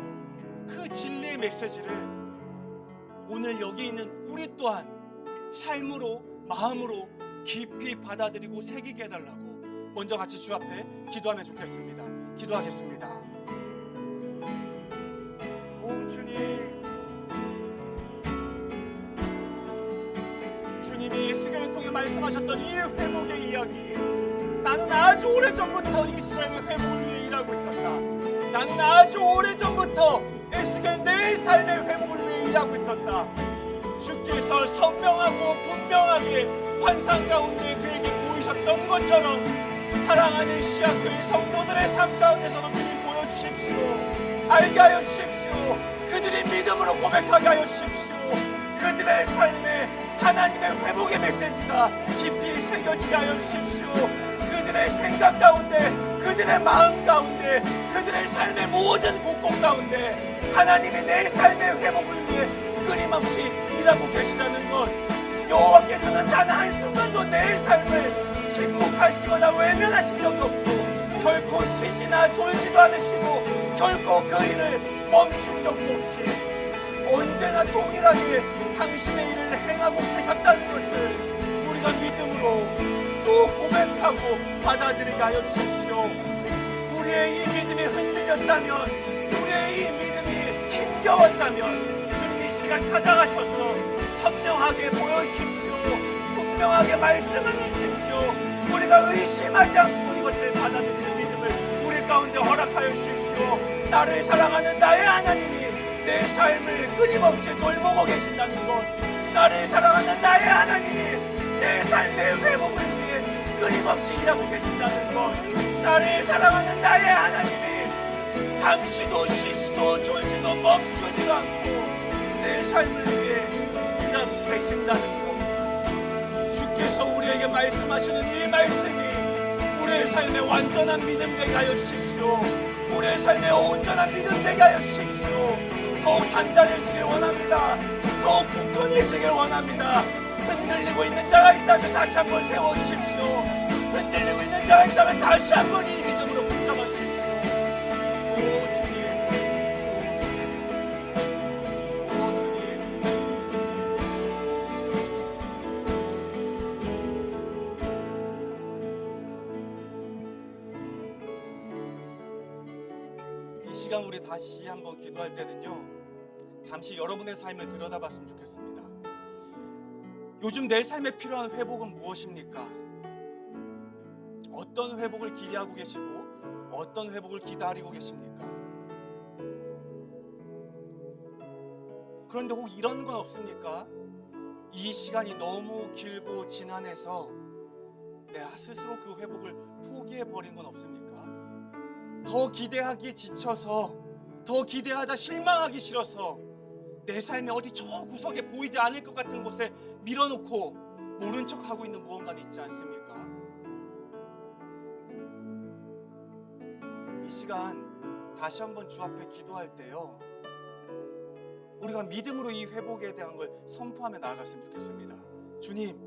그 진리의 메시지를 오늘 여기 있는 우리 또한 삶으로, 마음으로 깊이 받아들이고 새기게 해달라고 먼저 같이 주 앞에 기도하면 좋겠습니다. 기도하겠습니다. 오 주님, 주님이 에스겔을 통해 말씀하셨던 이 회복의 이야기, 나는 아주 오래전부터 이스라엘의 회복을 위해 일하고 있었다. 나는 아주 오래전부터 에스겔 내 삶의 회복을 위해 일하고 있었다. 주께서 선명하고 분명하게 환상 가운데 그에게 보이셨던 것처럼 사랑하는 시아교회 성도들의 삶 가운데서도 주님 보여주십시오. 알게 하여 주십시오. 그들이 믿음으로 고백하게 하여 주십시오. 그들의 삶에 하나님의 회복의 메시지가 깊이 새겨지게 하여 주십시오. 그들의 생각 가운데, 그들의 마음 가운데, 그들의 삶의 모든 곳곳 가운데 하나님이 내 삶의 회복을 위해 끊임없이 일하고 계시다는 것, 여호와께서는 단 한순간도 내 삶을 침묵하시거나 외면하신 적이 없고 결코 쉬지나 졸지도 않으시고 결코 그 일을 멈춘 적도 없이 언제나 동일하게 당신의 일을 행하고 계셨다는 것을 우리가 믿음으로 또 고백하고 받아들이게 하여 주십시오. 우리의 이 믿음이 흔들렸다면, 우리의 이 믿음이 힘겨웠다면 주님 이 시간 찾아가셔서 선명하게 보여주십시오. 분명하게 말씀해 주십시오. 우리가 의심하지 않고 이것을 받아들이는 믿음을 우리 가운데 허락하여 주십시오. 나를 사랑하는 나의 하나님이 내 삶을 끊임없이 돌보고 계신다는 것, 나를 사랑하는 나의 하나님이 내 삶의 회복을 위해 끊임없이 일하고 계신다는 것, 나를 사랑하는 나의 하나님이 잠시도 쉬지도 졸지도 멈추지도 않고 내 삶을 위해 일하고 계신다는 것, 말씀하시는 이 말씀이 우리의 삶에 완전한 믿음 되게 하여 주십시오. 우리의 삶에 온전한 믿음 되게 하여 주십시오. 더욱 단단해지길 원합니다. 더욱 굳건해지길 원합니다. 흔들리고 있는 자가 있다면 다시 한번 세워주십시오. 흔들리고 있는 자가 있다면 다시 한번 이 믿음으로 붙잡아 주십시오. 오 주님, 오 주님, 오 주님. 이 시간 우리 다시 한번 기도할 때는요, 잠시 여러분의 삶을 들여다봤으면 좋겠습니다. 요즘 내 삶에 필요한 회복은 무엇입니까? 어떤 회복을 기대하고 계시고 어떤 회복을 기다리고 계십니까? 그런데 혹 이런 건 없습니까? 이 시간이 너무 길고 지난해서 내가 스스로 그 회복을 포기해버린 건 없습니까? 더 기대하기에 지쳐서, 더 기대하다 실망하기 싫어서 내 삶이 어디 저 구석에 보이지 않을 것 같은 곳에 밀어놓고 모른 척하고 있는 무언가는 있지 않습니까? 이 시간 다시 한번 주 앞에 기도할 때요, 우리가 믿음으로 이 회복에 대한 걸 선포하며 나아갔으면 좋겠습니다. 주님,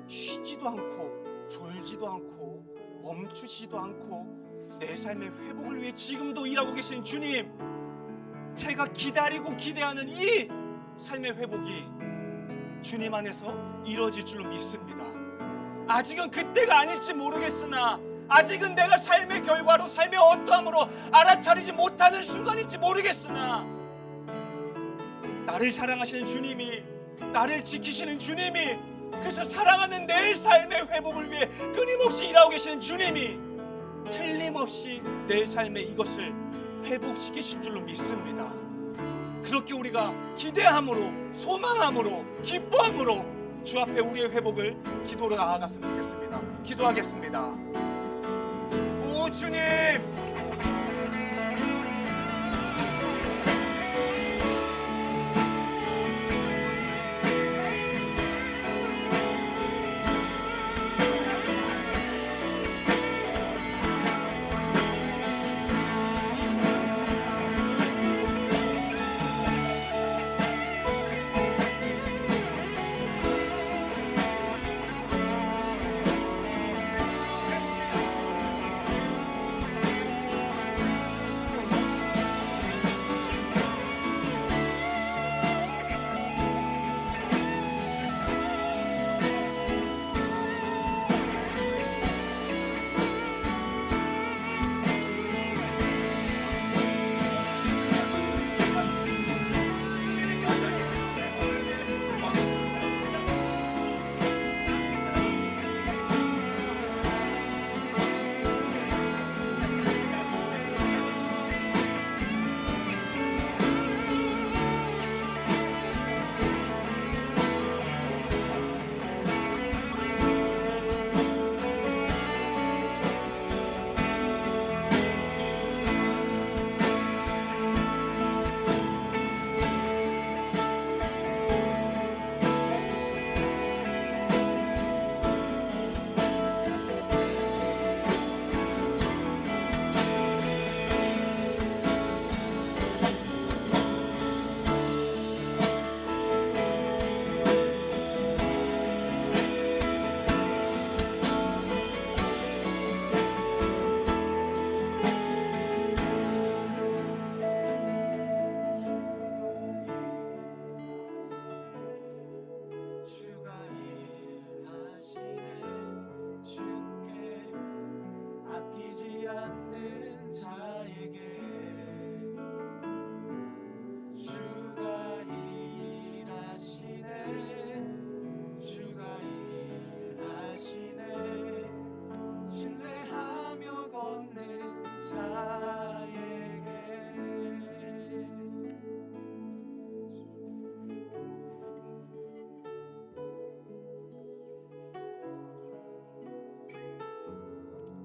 쉬지도 않고 졸지도 않고 멈추지도 않고 내 삶의 회복을 위해 지금도 일하고 계신 주님, 제가 기다리고 기대하는 이 삶의 회복이 주님 안에서 이루어질 줄로 믿습니다. 아직은 그때가 아닐지 모르겠으나, 아직은 내가 삶의 결과로, 삶의 어떠함으로 알아차리지 못하는 순간일지 모르겠으나, 나를 사랑하시는 주님이, 나를 지키시는 주님이, 그래서 사랑하는 내 삶의 회복을 위해 끊임없이 일하고 계시는 주님이 틀림없이 내 삶에 이것을 회복시키실 줄로 믿습니다. 그렇게 우리가 기대함으로, 소망함으로, 기뻐함으로 주 앞에 우리의 회복을 기도로 나아갔으면 좋겠습니다. 기도하겠습니다. 오 주님,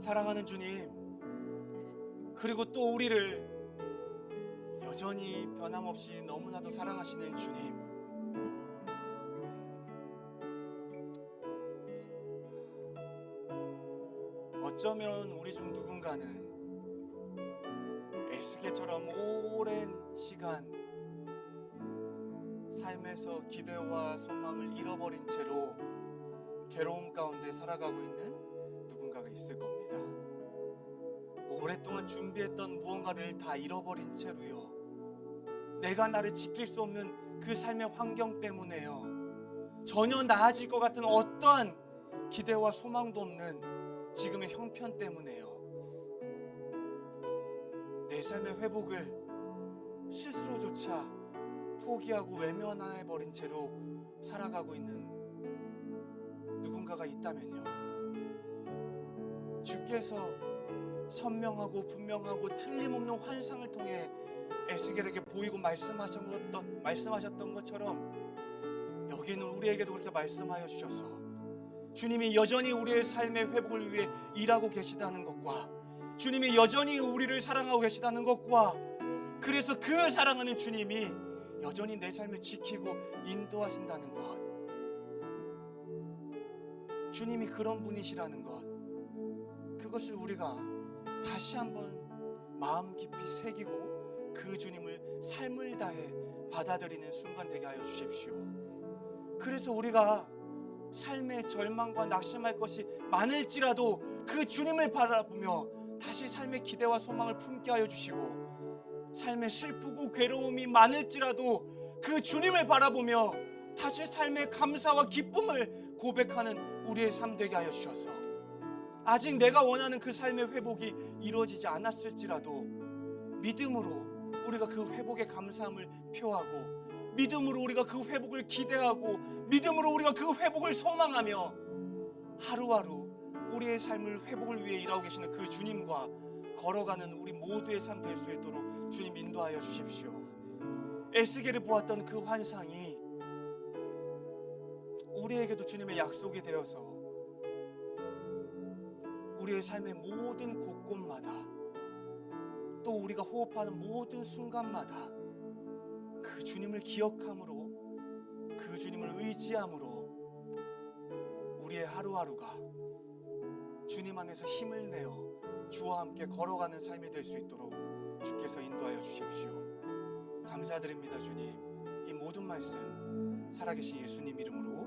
사랑하는 주님, 그리고 또 우리를 여전히 변함없이 너무나도 사랑하시는 주님, 어쩌면 우리 중 누군가는 에스겔처럼 오랜 시간 삶에서 기대와 소망을 잃어버린 채로 괴로움 가운데 살아가고 있는 누군가가 있을 겁니다. 오랫동안 준비했던 무언가를 다 잃어버린 채로요. 내가 나를 지킬 수 없는 그 삶의 환경 때문에요. 전혀 나아질 것 같은 어떠한 기대와 소망도 없는 지금의 형편 때문에요. 내 삶의 회복을 스스로조차 포기하고 외면해버린 채로 살아가고 있는 누군가가 있다면요. 주께서 선명하고 분명하고 틀림없는 환상을 통해 에스겔에게 보이고 말씀하셨던 것처럼 여기는 우리에게도 그렇게 말씀하여 주셔서 주님이 여전히 우리의 삶의 회복을 위해 일하고 계시다는 것과 주님이 여전히 우리를 사랑하고 계시다는 것과 그래서 그 사랑하는 주님이 여전히 내 삶을 지키고 인도하신다는 것, 주님이 그런 분이시라는 것, 그것을 우리가 다시 한번 마음 깊이 새기고 그 주님을 삶을 다해 받아들이는 순간 되게 하여 주십시오. 그래서 우리가 삶의 절망과 낙심할 것이 많을지라도 그 주님을 바라보며 다시 삶의 기대와 소망을 품게 하여 주시고, 삶에 슬프고 괴로움이 많을지라도 그 주님을 바라보며 다시 삶의 감사와 기쁨을 고백하는 우리의 삶 되게 하여 주셔서 아직 내가 원하는 그 삶의 회복이 이루어지지 않았을지라도 믿음으로 우리가 그 회복의 감사함을 표하고, 믿음으로 우리가 그 회복을 기대하고, 믿음으로 우리가 그 회복을 소망하며 하루하루 우리의 삶을 회복을 위해 일하고 계시는 그 주님과 걸어가는 우리 모두의 삶 될 수 있도록 주님 인도하여 주십시오. 에스겔을 보았던 그 환상이 우리에게도 주님의 약속이 되어서 우리의 삶의 모든 곳곳마다 또 우리가 호흡하는 모든 순간마다 그 주님을 기억함으로, 그 주님을 의지함으로 우리의 하루하루가 주님 안에서 힘을 내어 주와 함께 걸어가는 삶이 될 수 있도록 주께서 인도하여 주십시오. 감사드립니다. 주님, 이 모든 말씀 살아계신 예수님 이름으로